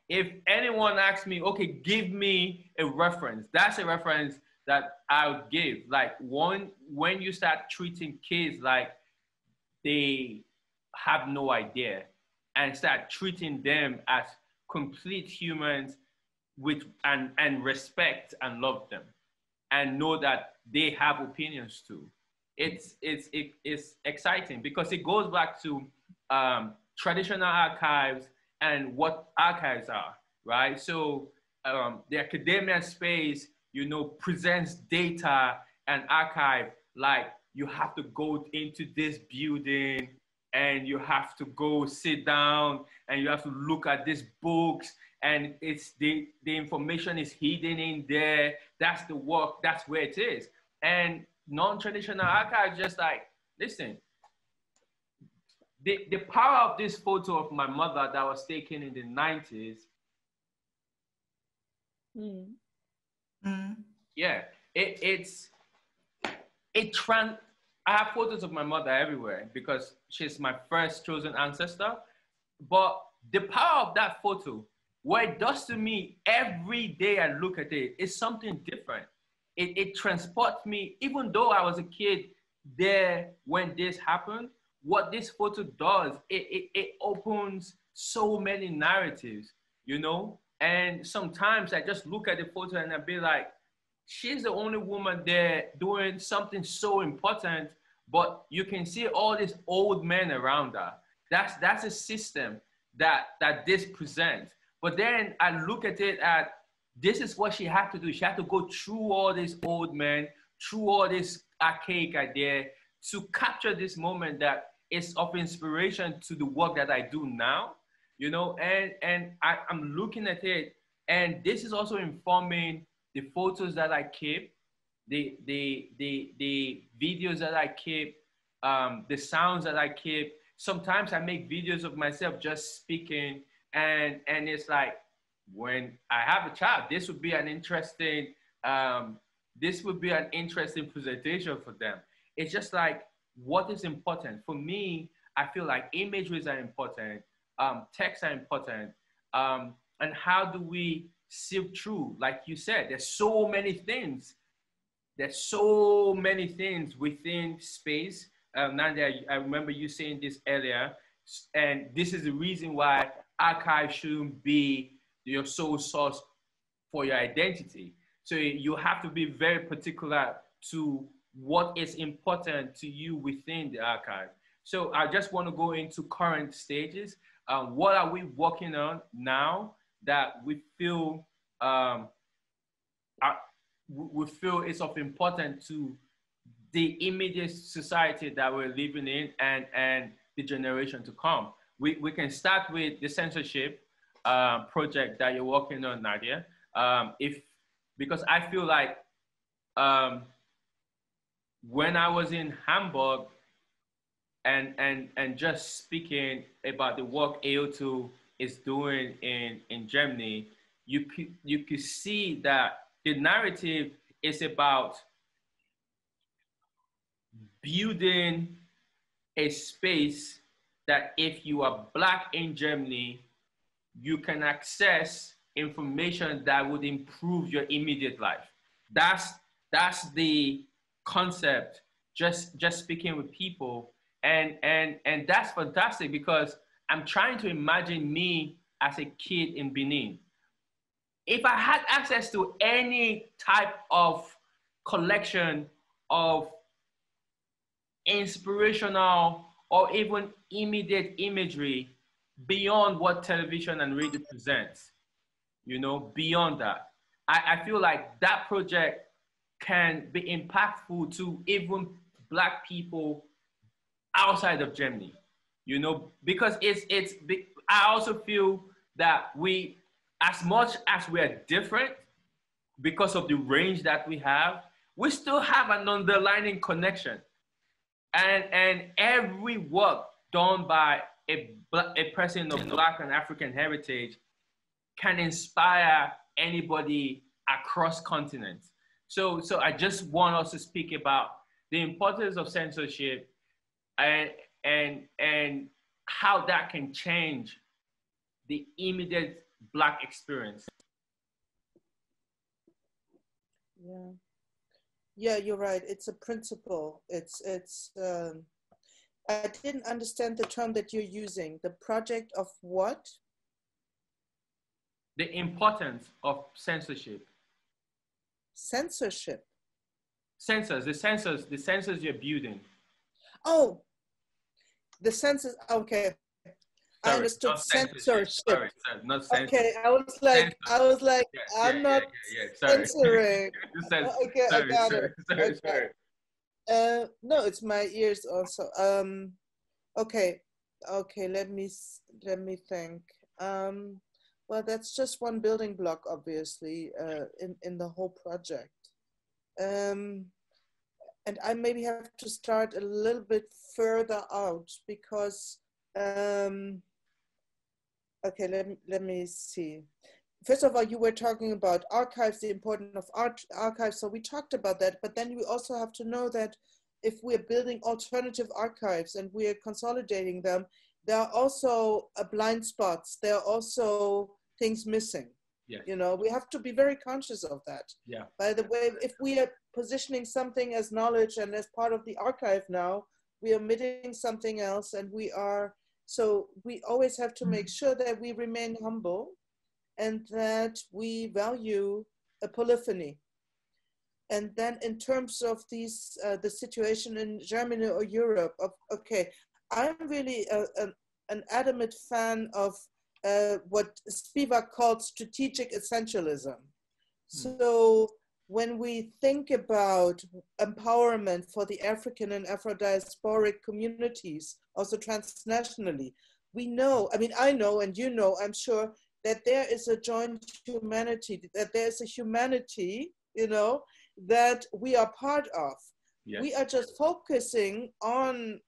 if anyone asks me, okay, give me a reference, that's a reference that I would give. Like, when you start treating kids like they have no idea, and start treating them as complete humans with and respect and love them, and know that they have opinions too. It's exciting, because it goes back to traditional archives and what archives are, right? So the academia space, you know, presents data and archive like you have to go into this building and you have to go sit down and you have to look at these books, and it's the information is hidden in there. That's the work, that's where it is. And non-traditional archives just like, listen, the power of this photo of my mother that was taken in the 90s. Yeah, I have photos of my mother everywhere because she's my first chosen ancestor. But the power of that photo, what it does to me every day I look at it, is something different. It transports me, even though I was a kid there when this happened. What this photo does, it opens so many narratives, you know? And sometimes I just look at the photo and I'll be like, she's the only woman there doing something so important, but you can see all these old men around her. That's a system that this presents. But then I look at it at, this is what she had to do. She had to go through all these old men, through all this archaic idea to capture this moment that is of inspiration to the work that I do now, you know, and I'm looking at it, and this is also informing the photos that I keep, the videos that I keep, the sounds that I keep. Sometimes I make videos of myself just speaking, and it's like, when I have a child, this would be an interesting presentation for them. It's just like, what is important for me? I feel like imageries are important, texts are important, and how do we sift through? Like you said, there's so many things. There's so many things within space. Nadja, I remember you saying this earlier, and this is the reason why archives shouldn't be your sole source for your identity. So you have to be very particular to what is important to you within the archive. So I just want to go into current stages. What are we working on now that we feel we feel is of importance to the immediate society that we're living in and the generation to come? We can start with the censorship project that you're working on, Nadja. Because I feel like when I was in Hamburg and just speaking about the work EOTO is doing in Germany, you could see that the narrative is about building a space that if you are Black in Germany, you can access information that would improve your immediate life. That's the concept, just speaking with people. And that's fantastic because I'm trying to imagine me as a kid in Benin. If I had access to any type of collection of inspirational or even immediate imagery beyond what television and radio presents, you know, beyond that, I feel like that project can be impactful to even Black people outside of Germany, you know, because I also feel that we, as much as we are different because of the range that we have, we still have an underlying connection. And every work done by a person of Black and African heritage can inspire anybody across continents. So I just want us to speak about the importance of censorship and how that can change the immediate Black experience. Yeah. Yeah, you're right. It's a principle. I didn't understand the term that you're using. The project of what? The importance of censorship. Censorship. The sensors you're building. Oh, the census. Okay. Sorry, I understood censorship. Sorry, not censorship. Okay, I was like, yeah, I'm not sorry. censoring. Okay, sorry, I got it. Sorry, Okay. sorry. No, it's my ears also. Okay, let me think. Well, that's just one building block, obviously, in the whole project. And I maybe have to start a little bit further out because, okay, let me see. First of all, you were talking about archives, the importance of archives. So we talked about that, but then we also have to know that if we're building alternative archives and we're consolidating them, there are also blind spots. There are also things missing. Yes. You know, we have to be very conscious of that. Yeah. By the way, if we are positioning something as knowledge and as part of the archive now, we are omitting something else, and so we always have to make sure that we remain humble and that we value a polyphony. And then in terms of these, the situation in Germany or Europe, okay, I'm really an adamant fan of what Spivak called strategic essentialism. So when we think about empowerment for the African and Afro-diasporic communities, also transnationally, we know, I mean, I know, and you know, I'm sure, that there is a joint humanity, that there's a humanity, you know, that we are part of. Yes. We are just focusing on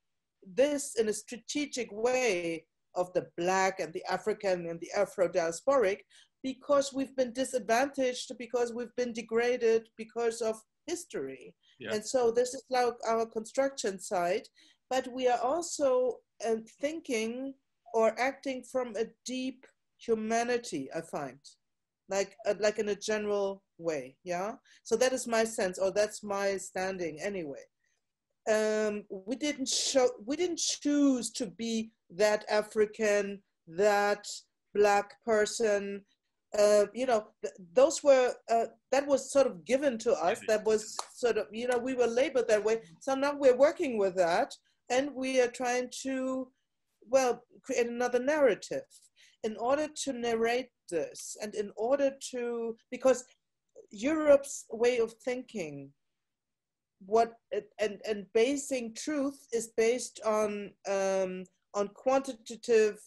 this in a strategic way of the Black and the African and the Afro-diasporic, because we've been disadvantaged, because we've been degraded because of history. Yeah. And so this is like our construction side, but we are also thinking or acting from a deep humanity, I find, like in a general way, yeah? So that is my sense, or that's my standing anyway. We didn't choose to be that African, that Black person, you know, those were, that was sort of given to us. That was sort of, you know, we were labeled that way. So now we're working with that, and we are trying to, well, create another narrative in order to narrate this, and in order to, because Europe's way of thinking, and basing truth is based on quantitative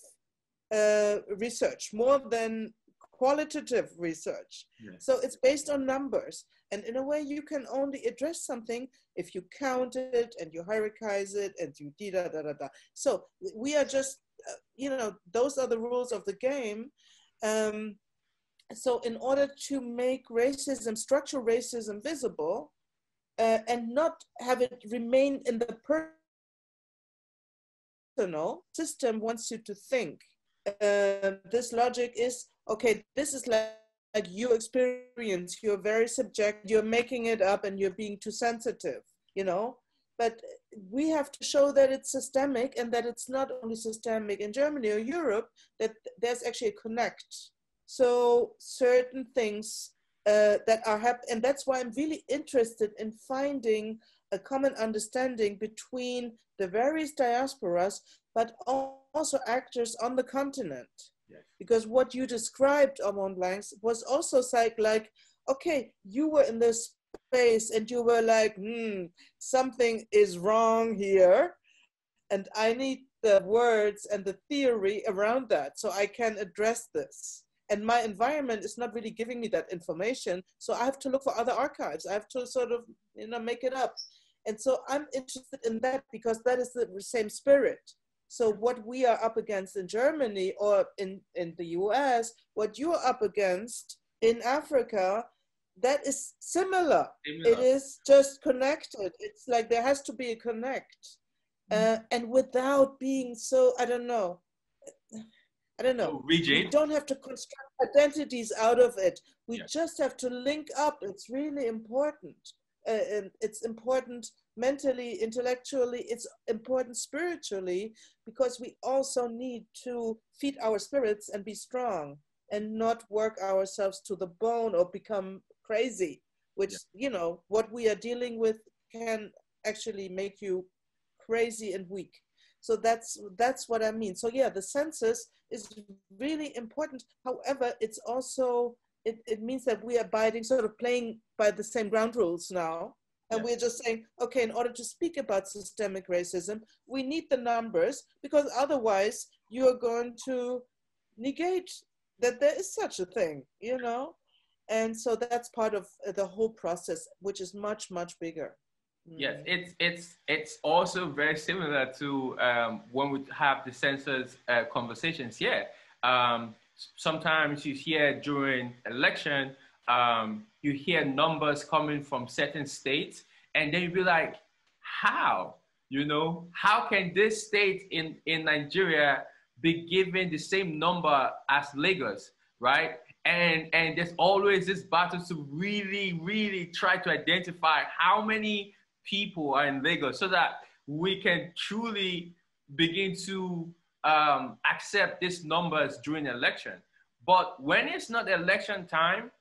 research more than qualitative research. Yes. So it's based on numbers, and in a way you can only address something if you count it and you hierarchize it and you da da da da. So we are just you know, those are the rules of the game. So in order to make racism, structural racism visible, and not have it remain in the personal, system wants you to think. This logic is, okay, this is like your experience, you're very subjective, you're making it up and you're being too sensitive, you know? But we have to show that it's systemic, and that it's not only systemic in Germany or Europe, that there's actually a connect. So certain things that are happening, and that's why I'm really interested in finding a common understanding between the various diasporas, but also actors on the continent. Yes. Because what you described, Omonblanks, was also like, okay, you were in this space and you were like, something is wrong here, and I need the words and the theory around that so I can address this. And my environment is not really giving me that information, so I have to look for other archives. I have to sort of, you know, make it up. And so I'm interested in that because that is the same spirit. So what we are up against in Germany or in the US, what you're up against in Africa, that is similar. It is just connected. It's like there has to be a connect. And without being so, I don't know. So rigid. We don't have to construct identities out of it. We just have to link up. It's really important. It's important mentally, intellectually, it's important spiritually, because we also need to feed our spirits and be strong and not work ourselves to the bone or become crazy, which, you know, what we are dealing with can actually make you crazy and weak. So that's what I mean. So yeah, the census is really important. However, it's also, it means that we are abiding, sort of playing by the same ground rules now. And we're just saying, okay, in order to speak about systemic racism, we need the numbers, because otherwise you are going to negate that there is such a thing, you know? And so that's part of the whole process, which is much, much bigger. Yes, it's also very similar to when we have the census conversations here. Sometimes you hear during election, you hear numbers coming from certain states, and then you be like, how? You know, how can this state in Nigeria be given the same number as Lagos, right? And there's always this battle to really, really try to identify how many people are in Lagos so that we can truly begin to accept these numbers during election. But when it's not election time,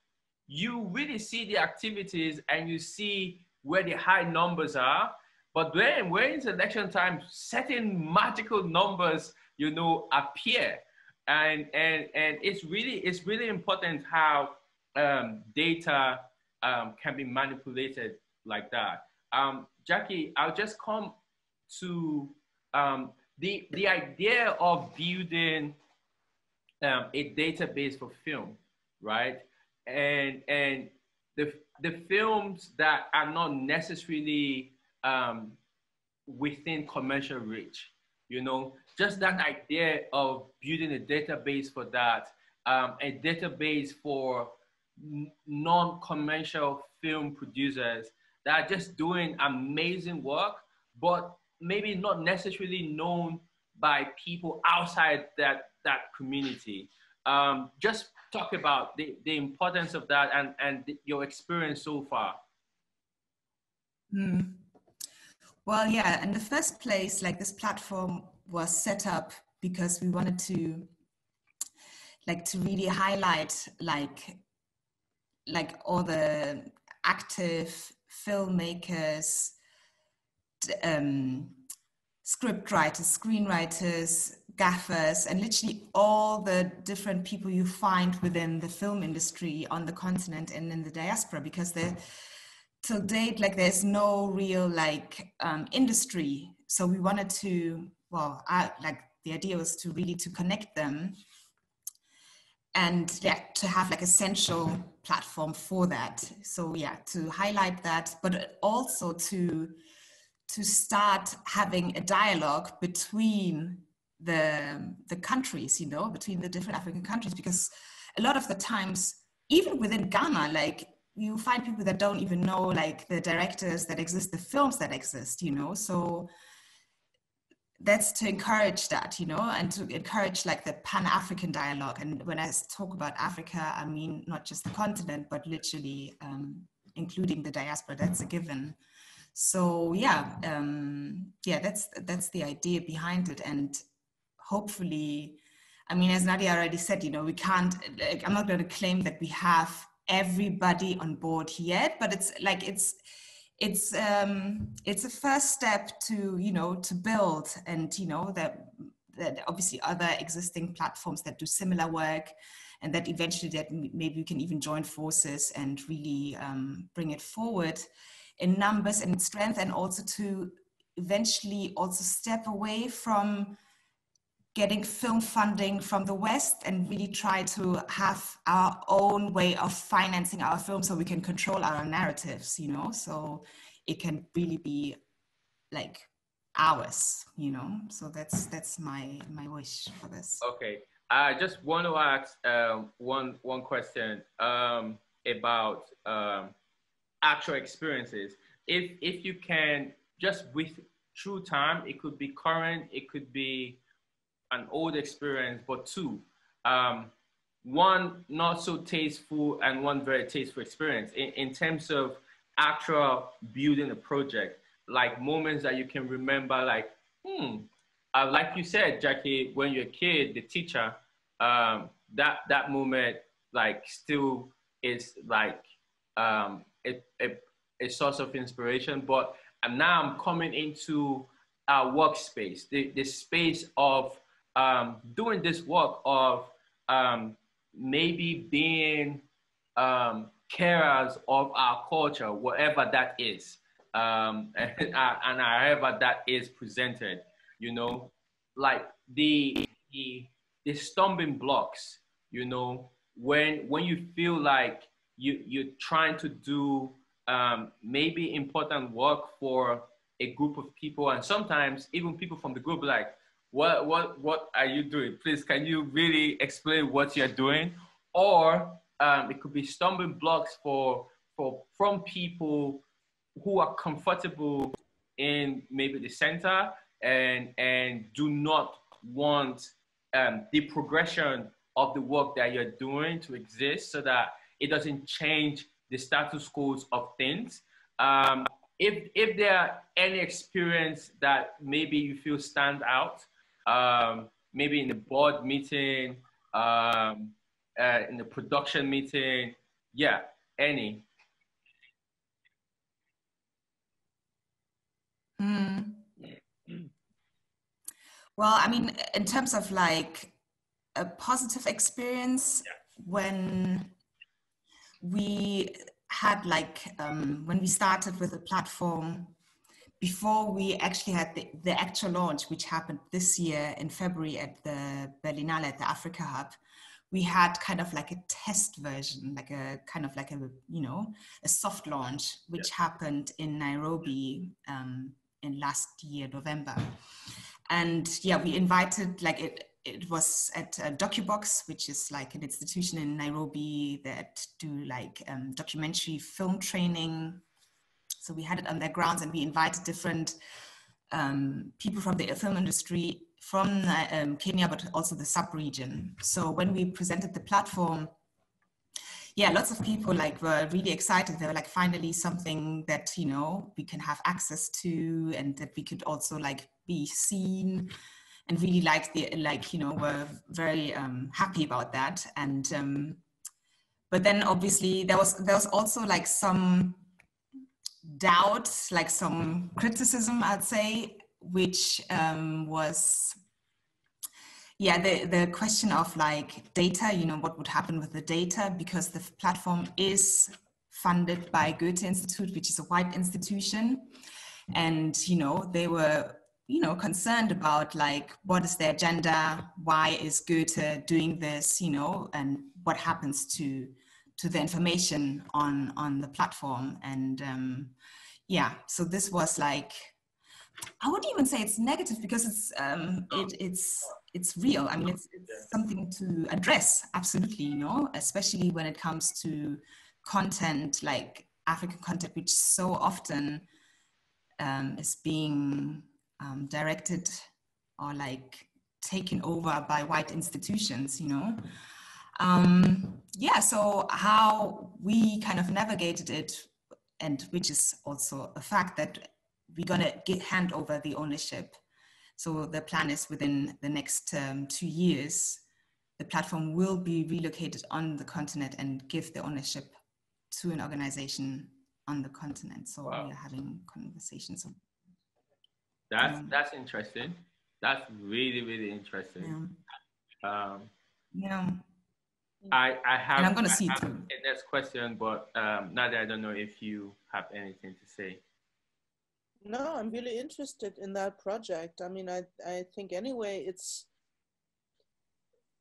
you really see the activities and you see where the high numbers are. But then when it's election time, certain magical numbers, you know, appear. And it's really important how data can be manipulated like that. Jackie, I'll just come to the idea of building a database for film, right? And the films that are not necessarily within commercial reach, you know, just that idea of building a database for that, a database for non-commercial film producers that are just doing amazing work, but maybe not necessarily known by people outside that community. Just talk about the importance of that and your experience so far. Well, yeah, in the first place, like, this platform was set up because we wanted to to really highlight all the active filmmakers, script writers, screenwriters, gaffers, and literally all the different people you find within the film industry on the continent and in the diaspora, because till date, there's no real industry. So we wanted to, the idea was to really to connect them, and to have a central platform for that. So to highlight that, but also to start having a dialogue between the countries, between the different African countries, because a lot of the times, even within Ghana, you find people that don't even know the directors that exist, the films that exist, so that's to encourage that, and to encourage the Pan-African dialogue. And when I talk about Africa, I mean not just the continent, but literally including the diaspora. That's a given. So that's the idea behind it. And hopefully, I mean, as Nadia already said, we can't, I'm not going to claim that we have everybody on board yet, but it's a first step to to build, and that obviously other existing platforms that do similar work, and that eventually that maybe we can even join forces and really bring it forward in numbers and strength, and also to eventually also step away from getting film funding from the West and really try to have our own way of financing our film, so we can control our narratives, so it can really be ours, so that's my wish for this. Okay, I just want to ask one question about actual experiences. If you can, just with through time, it could be current, it could be an old experience, but two, one not so tasteful and one very tasteful experience in terms of actual building a project, moments that you can remember, like you said, Jackie, when you're a kid, the teacher, that moment still is a source of inspiration. But now I'm coming into our workspace, the space of doing this work of maybe being carers of our culture, whatever that is, and however that is presented, the stumbling blocks, when you feel like you're trying to do maybe important work for a group of people, and sometimes even people from the group what are you doing? Please, can you really explain what you're doing? Or it could be stumbling blocks from people who are comfortable in maybe the center and do not want the progression of the work that you're doing to exist, so that it doesn't change the status quo of things. If there are any experience that maybe you feel stand out, maybe in the board meeting, in the production meeting, any. Well, I mean, in terms of a positive experience, when we had when we started with the platform, before we actually had the actual launch, which happened this year in February at the Berlinale, at the Africa Hub, we had kind of a test version, a soft launch, which happened in Nairobi in last year, November. And we invited, it was at DocuBox, which is an institution in Nairobi that do documentary film training. So we had it on their grounds, and we invited different people from the film industry from Kenya, but also the sub-region. So when we presented the platform, lots of people were really excited. They were finally something that, we can have access to, and that we could also be seen and really liked the, like, you know, were very happy about that. And but then obviously there was also like some doubt, like some criticism, I'd say, which was, yeah, the question of like data, you know, what would happen with the data, because the platform is funded by Goethe Institute, which is a white institution. And, you know, they were, you know, concerned about like, what is their agenda? Why is Goethe doing this, you know, and what happens to the information on the platform? And yeah, so this was like, I wouldn't even say it's negative, because it's real. I mean, it's something to address, absolutely, you know, especially when it comes to content, like African content, which so often is being directed or like taken over by white institutions, you know. Yeah, so how we kind of navigated it, and which is also a fact that we're gonna hand over the ownership. So the plan is within the next 2 years, the platform will be relocated on the continent and give the ownership to an organization on the continent. So wow. We are having conversations. That's interesting. That's really, really interesting. Yeah. Yeah. I have, and I'm gonna see the next question, but Nadja, I don't know if you have anything to say. No, I'm really interested in that project. I mean, I think anyway, it's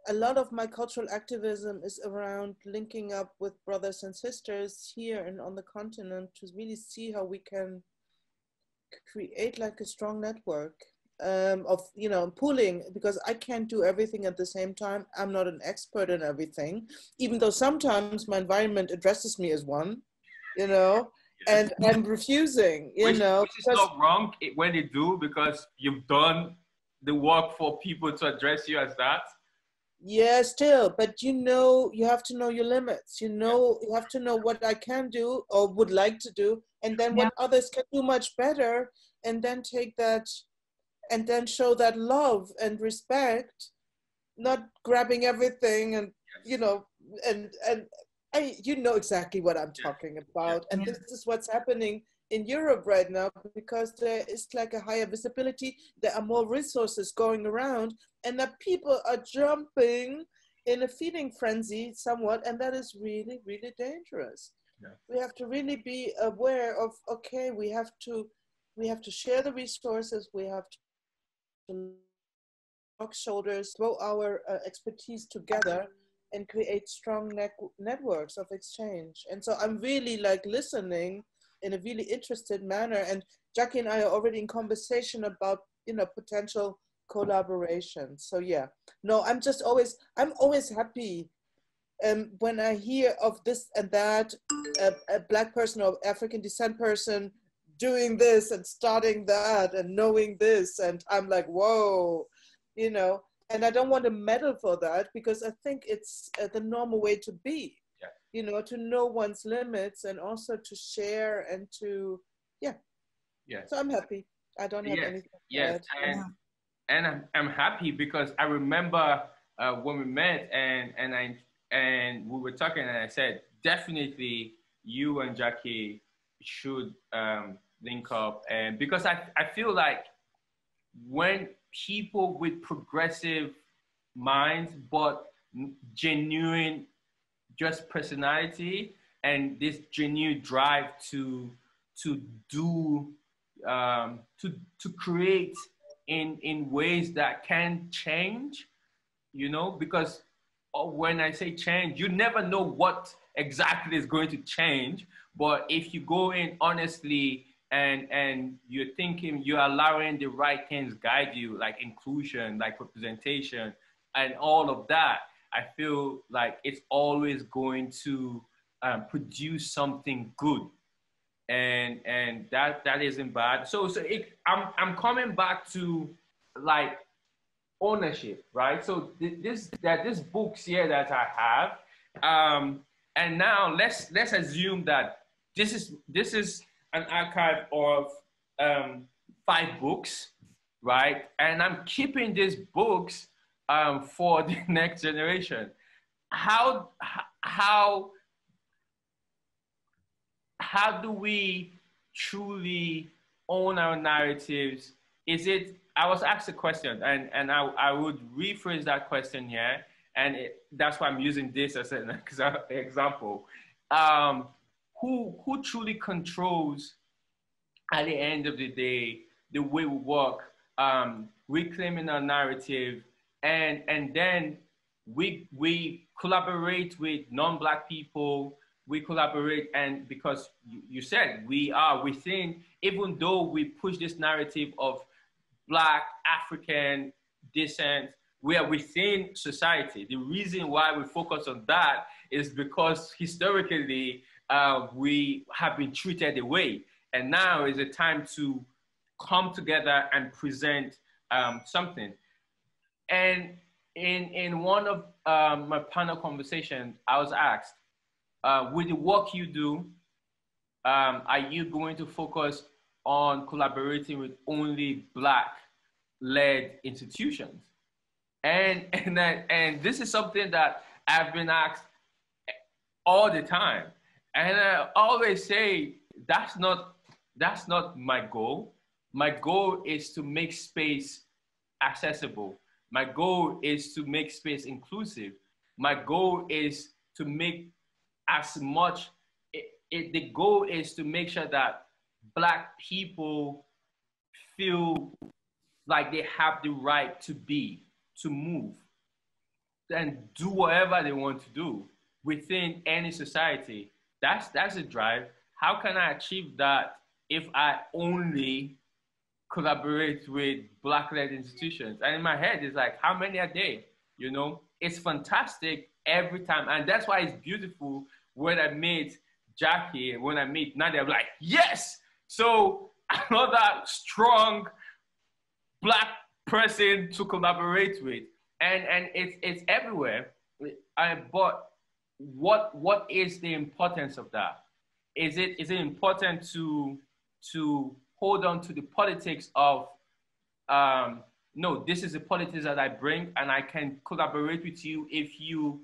a lot of my cultural activism is around linking up with brothers and sisters here and on the continent to really see how we can create like a strong network of, you know, pooling, because I can't do everything at the same time. I'm not an expert in everything, even though sometimes my environment addresses me as one, you know, and I'm refusing, you know. Which is not wrong when they do, because you've done the work for people to address you as that. Yeah, still, but you know, you have to know your limits. You know, you have to know what I can do or would like to do, and then what others can do much better, and then take that, and then show that love and respect, not grabbing everything, and you know, and you know exactly what I'm talking about, and this is what's happening in Europe right now, because there is like a higher visibility, there are more resources going around, and that people are jumping in a feeding frenzy somewhat, and that is really, really dangerous. We have to really be aware of, okay, we have to share the resources, we have to lock shoulders, throw our expertise together, and create strong networks of exchange. And so I'm really like listening in a really interested manner. And Jackie and I are already in conversation about, you know, potential collaboration. So yeah, no, I'm always happy when I hear of this and that, a Black person or African descent person doing this and starting that and knowing this. And I'm like, whoa, you know, and I don't want to meddle for that, because I think it's the normal way to be. You know, to know one's limits and also to share and to, So I'm happy. I don't have anything to add. And I'm happy because I remember when we met and we were talking, and I said, definitely you and Jackie should link up. And because I feel like when people with progressive minds, but genuine just personality and this genuine drive to do to create in ways that can change, you know, because when I say change, you never know what exactly is going to change, but if you go in honestly and you're thinking, you're allowing the right things guide you, like inclusion, like representation and all of that, I feel like it's always going to produce something good, and that isn't bad. So I'm coming back to like ownership, right? So this books here that I have, and now let's assume that this is an archive of 5 books, right? And I'm keeping these books for the next generation. How do we truly own our narratives? Is it, I was asked a question, and I would rephrase that question here, and that's why I'm using this as an example. Who truly controls, at the end of the day, the way we work, reclaiming our narrative, and then we collaborate with non-Black people, we collaborate, and because you said we are within, even though we push this narrative of Black, African descent, we are within society. The reason why we focus on that is because historically we have been treated away. And now is a time to come together and present something. And in one of my panel conversations, I was asked, with the work you do, are you going to focus on collaborating with only Black-led institutions? And this is something that I've been asked all the time. And I always say, that's not my goal. My goal is to make space accessible. My goal is to make space inclusive. My goal is to make as much, the goal is to make sure that Black people feel like they have the right to be, to move, and do whatever they want to do within any society. That's a drive. How can I achieve that if I only collaborate with Black-led institutions? And in my head, it's like, how many are there? You know, it's fantastic every time. And that's why it's beautiful when I meet Jackie, when I meet Nadja, I'm like, yes! So another strong Black person to collaborate with. And it's everywhere. But what is the importance of that? Is it important to hold on to the politics of, no, this is the politics that I bring, and I can collaborate with you if you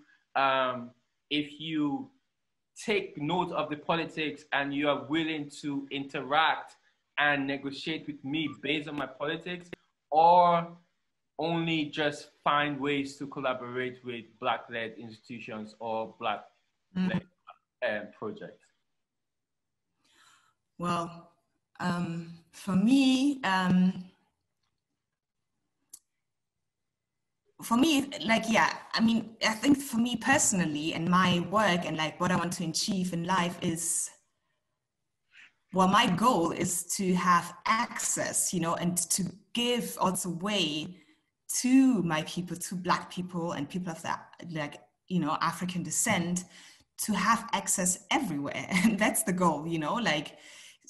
take note of the politics and you are willing to interact and negotiate with me based on my politics, or only just find ways to collaborate with Black-led institutions or Black-led projects? Well, for me, like, yeah, I mean, I think for me personally and my work and like what I want to achieve in life is, well, my goal is to have access, you know, and to give also way to my people, to Black people and people of that, like, you know, African descent, to have access everywhere. And that's the goal, you know, like,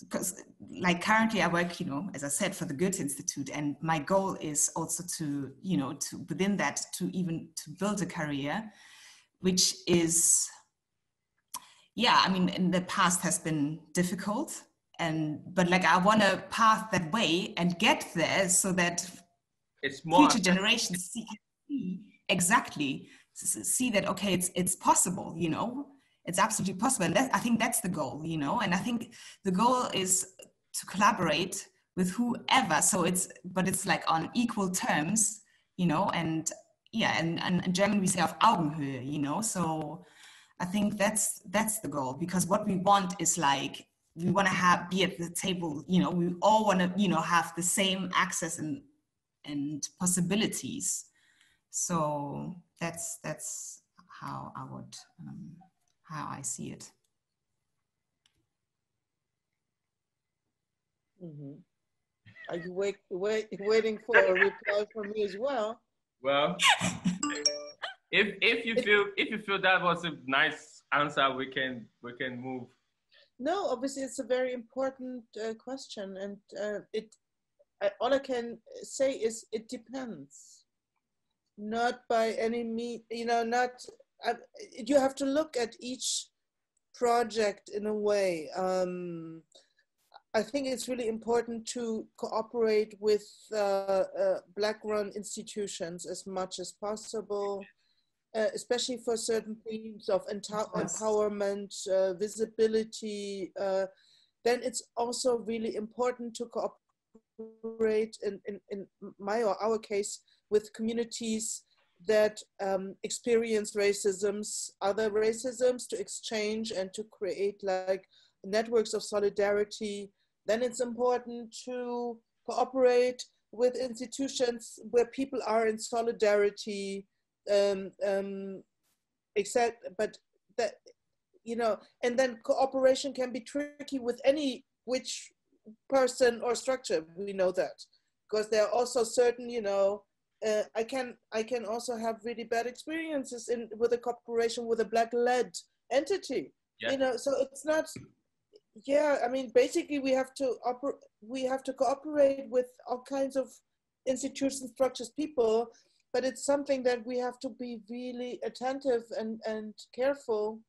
because like currently I work, you know, as I said, for the Goethe Institute, and my goal is also to, you know, to within that, to even to build a career, which is, yeah, I mean, in the past has been difficult, but like I want to path that way and get there so that it's more future generations see exactly, see that, okay, it's possible, you know. It's absolutely possible. And I think that's the goal, you know, and I think the goal is to collaborate with whoever. So but it's like on equal terms, you know, and yeah, and in German we say auf Augenhöhe, you know. So I think that's the goal, because what we want is like, we want to be at the table, you know, we all want to, you know, have the same access and possibilities. So that's how I would, how I see it. Mm-hmm. Are you waiting for a reply from me as well? Well, if you feel that was a nice answer, we can move. No, obviously it's a very important question, and all I can say is it depends. Not by any means, you know, not. You have to look at each project in a way. I think it's really important to cooperate with Black-run institutions as much as possible, especially for certain themes of empowerment, visibility. Then it's also really important to cooperate in my or our case with communities that experience racisms, other racisms, to exchange and to create like networks of solidarity. Then it's important to cooperate with institutions where people are in solidarity, except, but that, you know, and then cooperation can be tricky with which person or structure, we know that, because there are also certain, you know, I can also have really bad experiences with a cooperation with a Black-led entity, you know, so it's not, yeah, I mean, basically we have to cooperate with all kinds of institutions, structures, people, but it's something that we have to be really attentive and careful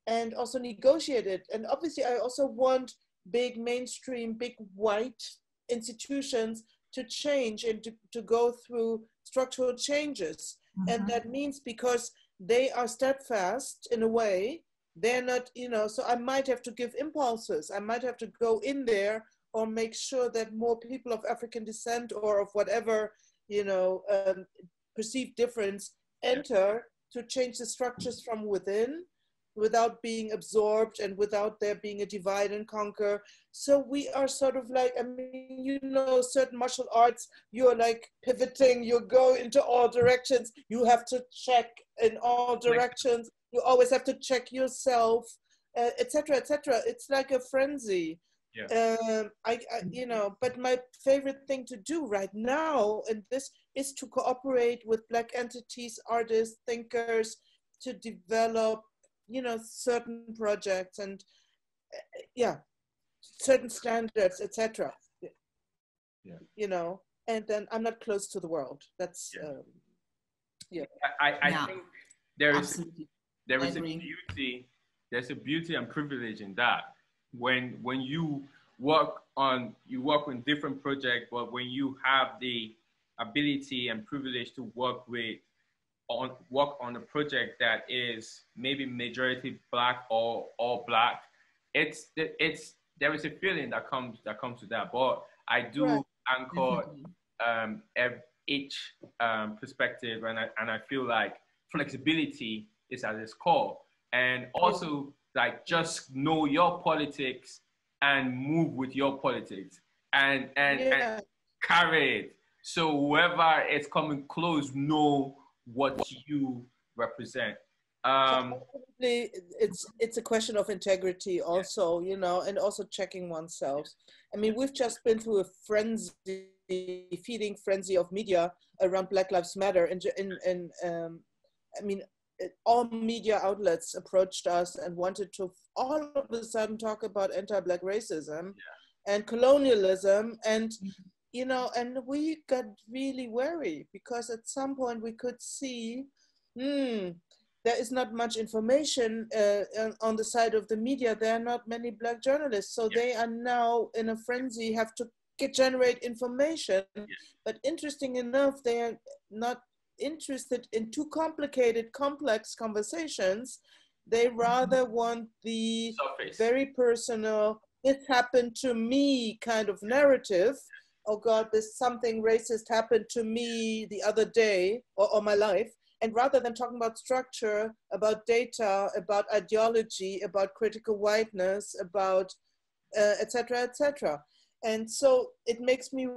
and also negotiate it. And obviously I also want big mainstream, big white institutions to change and to go through structural changes. And that means because they are steadfast in a way, they're not, you know, so I might have to give impulses. I might have to go in there or make sure that more people of African descent or of whatever, you know, perceived difference enter to change the structures from within without being absorbed and without there being a divide and conquer. So we are sort of like, I mean, you know, certain martial arts, you're like pivoting, you go into all directions, you have to check in all directions, you always have to check yourself, etc., etc. It's like a frenzy. You know, but my favorite thing to do right now in this is to cooperate with Black entities, artists, thinkers, to develop, you know, certain projects and certain standards, etc. You know, and then I'm not close to the world. That's I think there is a beauty. There's a beauty and privilege in that. When you work on with different projects, but when you have the ability and privilege to work on a project that is maybe majority Black or all Black, there is a feeling that comes to that. But I do anchor each perspective, and I feel like flexibility is at its core, and also like just know your politics and move with your politics and carry it. So whoever is coming close know what you represent. It's a question of integrity also, you know, and also checking oneself. I mean, we've just been through a feeding frenzy of media around Black Lives Matter, and I mean, all media outlets approached us and wanted to all of a sudden talk about anti-Black racism and colonialism, and you know, and we got really wary because at some point we could see there is not much information on the side of the media. There are not many Black journalists, so they are now in a frenzy, have to generate information. But interesting enough, they are not interested in too complicated, complex conversations. They rather want the very personal, this happened to me kind of narrative. Oh God, there's something racist happened to me the other day or my life. And rather than talking about structure, about data, about ideology, about critical whiteness, about et cetera, et cetera. And so it makes me,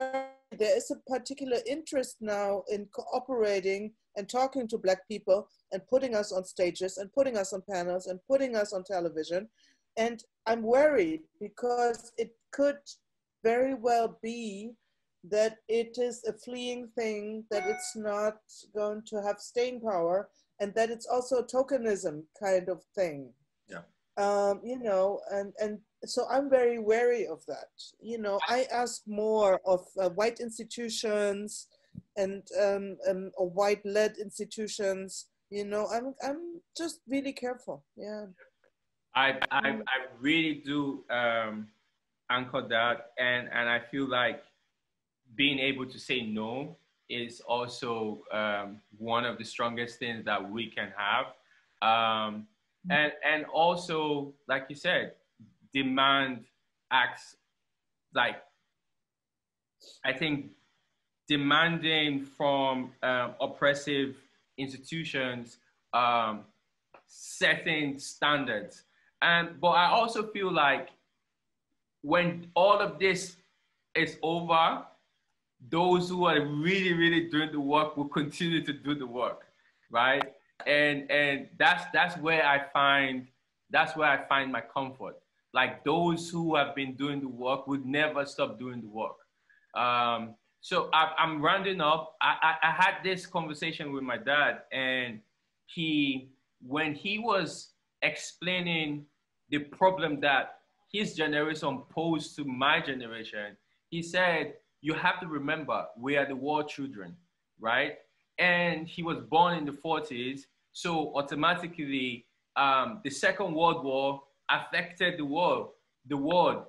there is a particular interest now in cooperating and talking to Black people and putting us on stages and putting us on panels and putting us on television. And I'm worried because it could very well be that it is a fleeing thing, that it's not going to have staying power, and that it's also a tokenism kind of thing. You know, and so I'm very wary of that. You know, I ask more of white institutions and or white-led institutions. You know, I'm just really careful. I really do anchor that, and I feel like being able to say no is also one of the strongest things that we can have. And also, like you said, demand acts like, I think demanding from oppressive institutions setting standards. But I also feel like when all of this is over, those who are really, really doing the work will continue to do the work, right? And that's where I find my comfort. Like those who have been doing the work would never stop doing the work. So I'm rounding up. I had this conversation with my dad, and when he was explaining the problem that his generation posed to my generation, he said, you have to remember, we are the war children, right? And he was born in the 40s. So automatically, the Second World War affected the world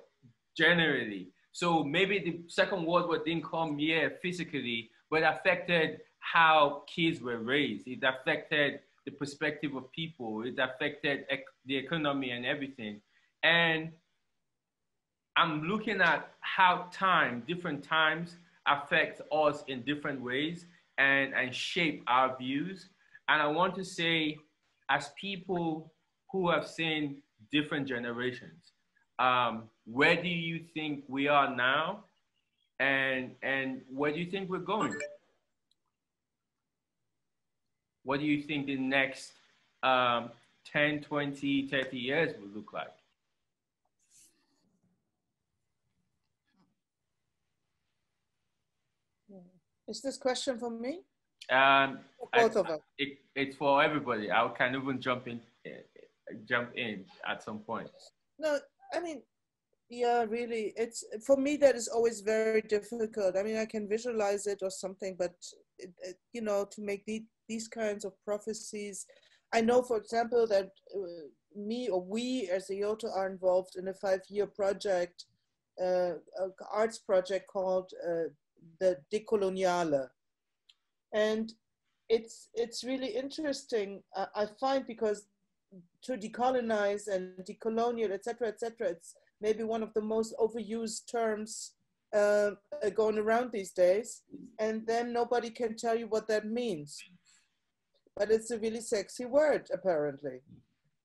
generally. So maybe the Second World War didn't come here physically, but affected how kids were raised. It affected the perspective of people. It affected the economy and everything. And I'm looking at how different times affect us in different ways and shape our views. And I want to say, as people who have seen different generations, where do you think we are now? And where do you think we're going? What do you think the next 10, 20, 30 years will look like? Is this question for me? Both of us. It's for everybody. I can even jump in at some point. No, I mean, yeah, really, it's for me that is always very difficult. I mean, I can visualize it or something, but you know, to make these kinds of prophecies, I know, for example, that we as EOTO are involved in a 5-year project, arts project called the Decoloniale. And it's really interesting, I find, because to decolonize and decolonial, et cetera, it's maybe one of the most overused terms going around these days. And then nobody can tell you what that means. But it's a really sexy word, apparently.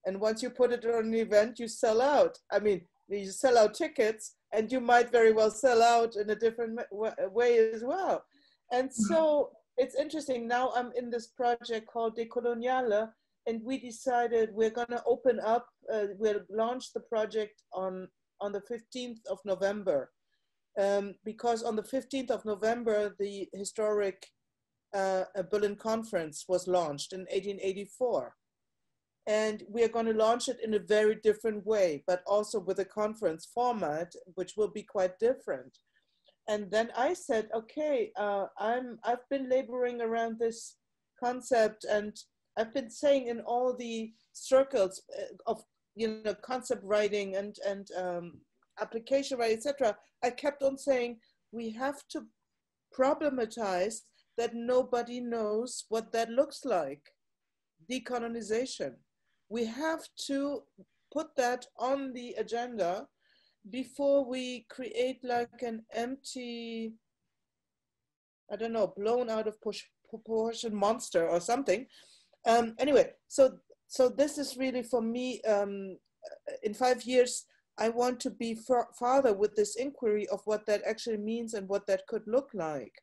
And once you put it on an event, you sell out. I mean, you sell out tickets, and you might very well sell out in a different way as well. And so it's interesting. Now I'm in this project called Decoloniale, and we decided we're going to open up, we'll launch the project on the 15th of November. Because on the 15th of November, the historic Berlin Conference was launched in 1884. And we are going to launch it in a very different way, but also with a conference format, which will be quite different. And then I said, okay, I've been laboring around this concept, and I've been saying in all the circles of, you know, concept writing and application writing, etc. I kept on saying, we have to problematize that nobody knows what that looks like, decolonization. We have to put that on the agenda before we create like an empty, I don't know, blown out of proportion monster or something. Anyway, so this is really for me, in 5 years, I want to be farther with this inquiry of what that actually means and what that could look like.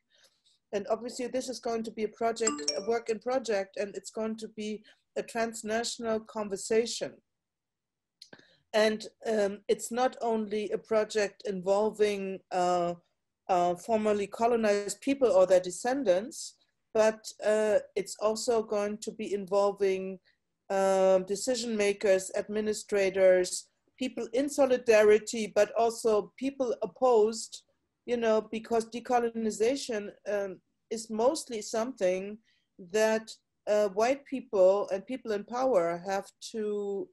And obviously this is going to be a project, a work in project, and it's going to be a transnational conversation. And it's not only a project involving formerly colonized people or their descendants, but it's also going to be involving decision makers, administrators, people in solidarity, but also people opposed, you know, because decolonization is mostly something that white people and people in power have to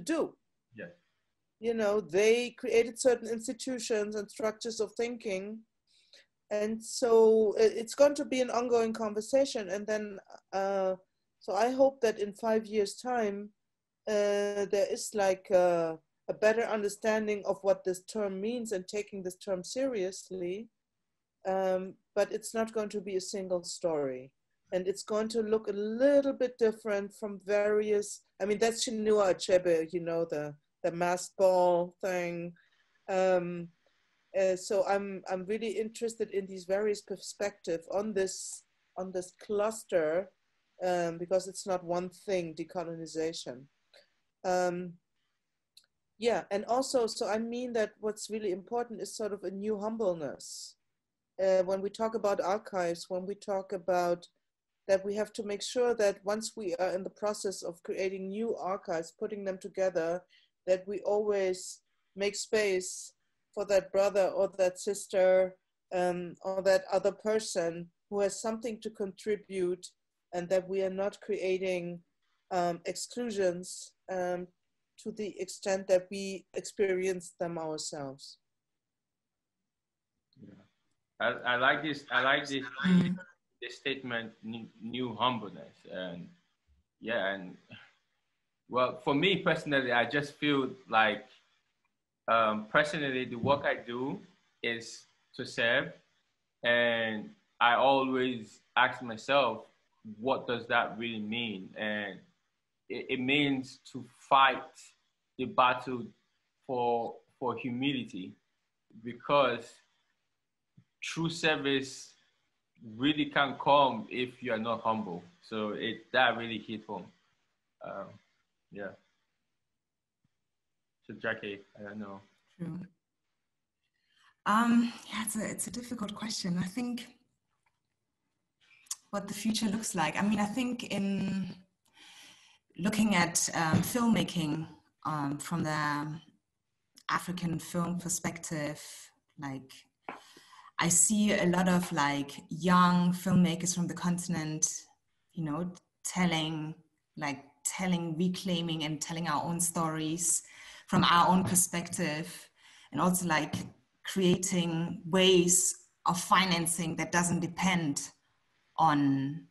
do. Yeah. you know, they created certain institutions and structures of thinking. And so it's going to be an ongoing conversation. And then, so I hope that in 5 years' time, there is like a better understanding of what this term means and taking this term seriously. But it's not going to be a single story. And it's going to look a little bit different from various, I mean, that's Chinua Achebe, you know, the masked ball thing. So I'm really interested in these various perspectives on this cluster, because it's not one thing, decolonization. Yeah, and also, so I mean that what's really important is sort of a new humbleness. When we talk about archives, when we talk about that we have to make sure that once we are in the process of creating new archives, putting them together, that we always make space for that brother or that sister or that other person who has something to contribute, and that we are not creating exclusions to the extent that we experience them ourselves. Yeah. I like this this statement, new humbleness. And yeah, and well, for me personally, I just feel like personally, the work I do is to serve, and I always ask myself, what does that really mean? And it means to fight the battle for humility, because true service really can't come if you are not humble. So that really hit home. Yeah. So Jackie, I don't know. True. Yeah, it's a difficult question. I think what the future looks like. I mean, I think in looking at filmmaking from the African film perspective, like I see a lot of like young filmmakers from the continent, you know, reclaiming and telling our own stories from our own perspective, and also like creating ways of financing that doesn't depend on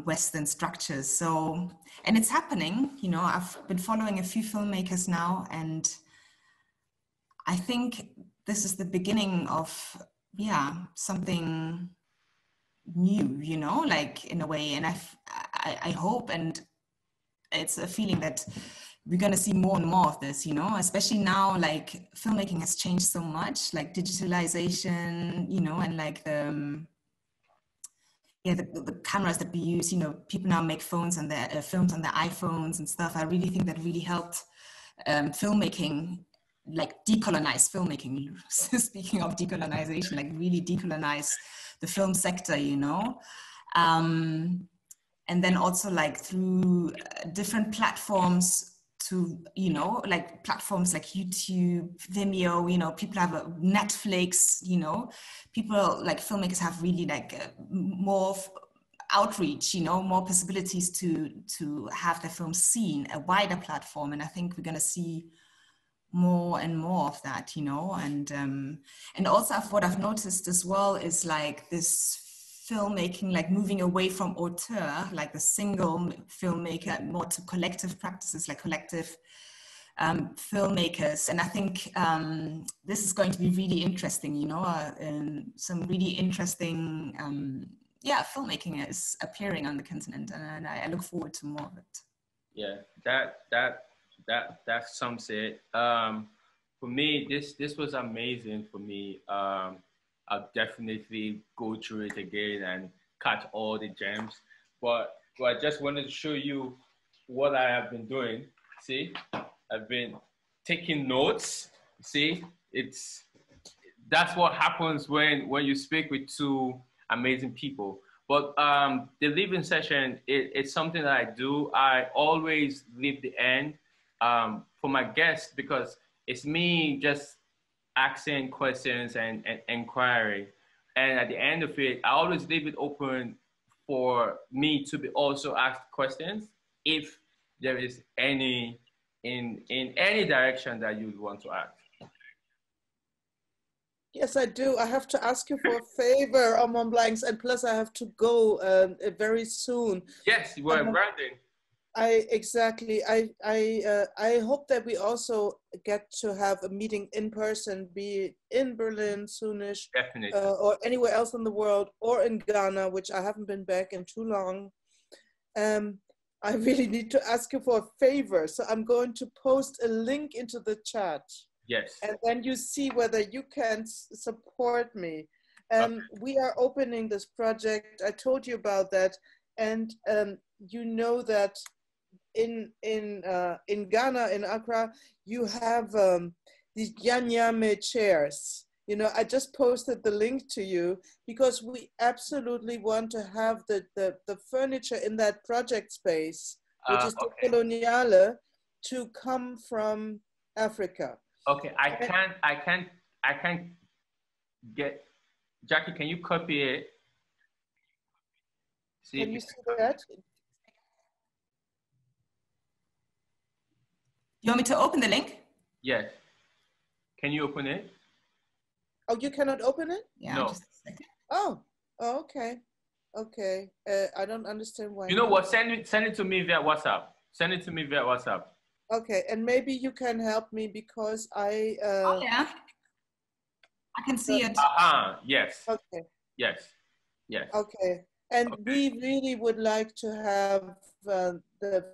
Western structures. So, and it's happening, you know, I've been following a few filmmakers now, and I think this is the beginning of, yeah, something new, you know, like in a way. And I hope, and it's a feeling that we're going to see more and more of this, you know, especially now, like filmmaking has changed so much, like digitalization, you know, and like the cameras that we use, you know, people now make films on their iPhones and stuff. I really think that really helped filmmaking, like decolonize filmmaking. Speaking of decolonization, like really decolonize the film sector, you know. And then also like through different platforms to, you know, like platforms like YouTube, Vimeo, you know, people have Netflix, you know, people like filmmakers have really like more outreach, you know, more possibilities to have their films seen, a wider platform. And I think we're going to see more and more of that, you know. And also what I've noticed as well is like this filmmaking, like moving away from auteur, like the single filmmaker, more to collective practices, like collective filmmakers. And I think this is going to be really interesting, you know, and some really interesting, filmmaking is appearing on the continent, and I look forward to more of it. Yeah, that sums it. For me, this was amazing for me. I'll definitely go through it again and catch all the gems. But I just wanted to show you what I have been doing. See, I've been taking notes. See, that's what happens when you speak with two amazing people. But the leaving session, it's something that I do. I always leave the end for my guests, because it's me just asking questions and inquiry. And at the end of it, I always leave it open for me to be also asked questions if there is any in any direction that you would want to act. Yes, I do. I have to ask you for a favor, Omonblanks, and plus I have to go very soon. Yes, we're branding. Exactly. I hope that we also get to have a meeting in person, be it in Berlin soonish, definitely, or anywhere else in the world, or in Ghana, which I haven't been back in too long. I really need to ask you for a favor, so I'm going to post a link into the chat. Yes. And then you see whether you can support me. We are opening this project. I told you about that, and you know that in Ghana, in Accra, you have these Yanyame chairs. You know, I just posted the link to you because we absolutely want to have the furniture in that project space, which is the Coloniale, to come from Africa. Okay, I can't get, Jackie, can you copy it? See, can you see that? You want me to open the link? Yes. Can you open it? Oh, you cannot open it? Yeah, no. Just a second. Oh, okay. Okay. I don't understand why. You know what? Send it to me via WhatsApp. Send it to me via WhatsApp. Okay, and maybe you can help me because I... oh, yeah. I can see it. Yes. Okay. Yes. Yes. Okay. And we really would like to have the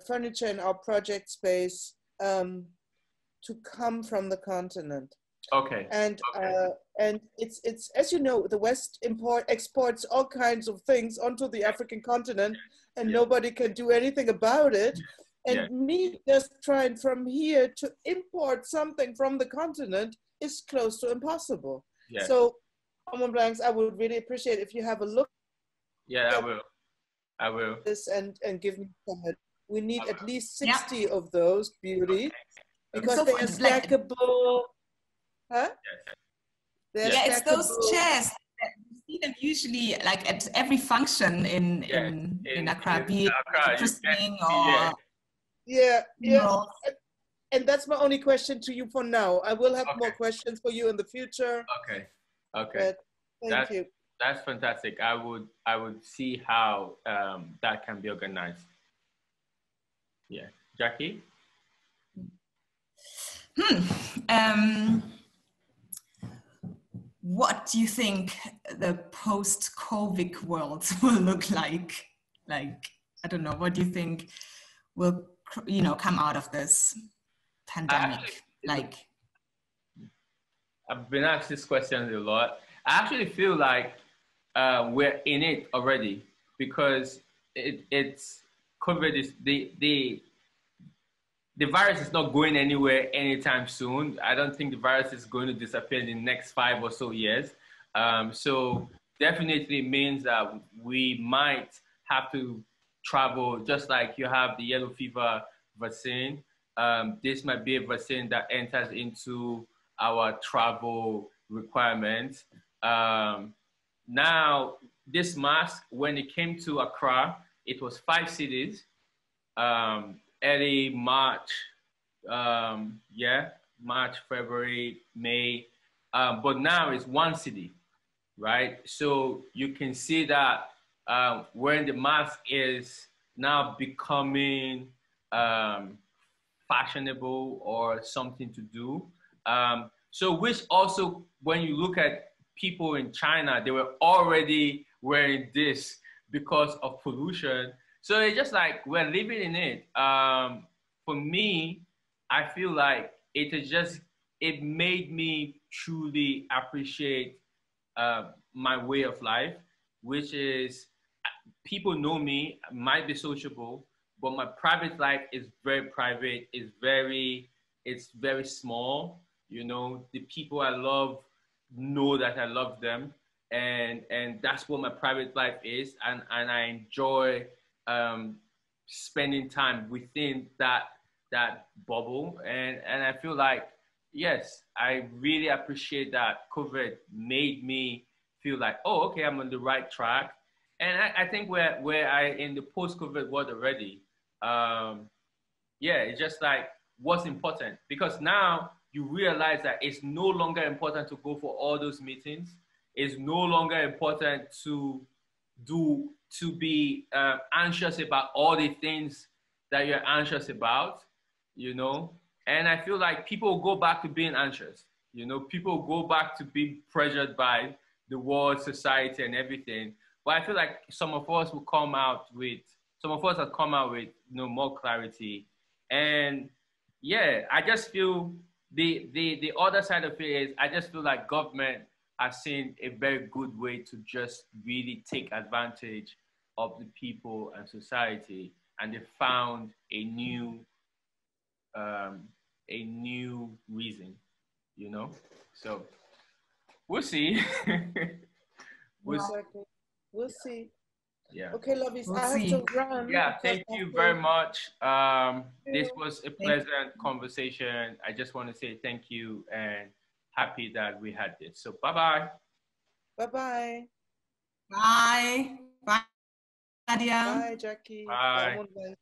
furniture in our project space to come from the continent. Okay. And it's as you know, the West exports all kinds of things onto the African continent, and nobody can do anything about it. And me just trying from here to import something from the continent is close to impossible. Yeah. So, Omonblanks, I would really appreciate if you have a look. Yeah, I will. I will. This and give me some. We need at least 60 of those, beauty, because so they are stackable. Huh? Yes. Yeah, it's those chairs. You see them usually like at every function in Accra, be it christening or... Yeah. And that's my only question to you for now. I will have more questions for you in the future. Okay. But thank you. That's fantastic. I would see how that can be organized. Yeah, Jackie. What do you think the post-COVID world will look like? Like, I don't know. What do you think will come out of this pandemic? I've been asked this question a lot. I actually feel like we're in it already because it's COVID is the virus is not going anywhere anytime soon. I don't think the virus is going to disappear in the next 5 or so years. So definitely means that we might have to travel, just like you have the yellow fever vaccine. This might be a vaccine that enters into our travel requirements. Now, this mask, when it came to Accra, it was 5 cities. Early March, March, February, May, but now it's 1 city, right? So you can see that wearing the mask is now becoming fashionable or something to do. So which also, when you look at people in China, they were already wearing this because of pollution. So it's just like we're living in it. For me, I feel like it made me truly appreciate my way of life, which is people know me, might be sociable, but my private life is very private. It's very small. You know, the people I love know that I love them, and that's what my private life is, and I enjoy spending time within that bubble, and I feel like, yes, I really appreciate that COVID made me feel like, oh, okay, I'm on the right track. And I think we're in the post-COVID world already. It's just like what's important, because now you realize that it's no longer important to go for all those meetings. It's no longer important to be anxious about all the things that you're anxious about, you know. And I feel like people go back to being anxious, you know. People go back to being pressured by the world, society, and everything. But I feel like some of us have come out with, you know, more clarity. And yeah, I just feel the other side of it is, I just feel like government has seen a very good way to just really take advantage of the people and society, and they found a new reason, you know. So we'll see. We'll see. Exactly. We'll see. Yeah. Okay, lovies, We'll I have see. to run. Yeah, thank you very much. This was a pleasant conversation. I just want to say thank you and happy that we had this. So bye-bye. Bye-bye. Bye. Bye, Nadia. Bye, Jackie. Bye. Bye, Omonblanks.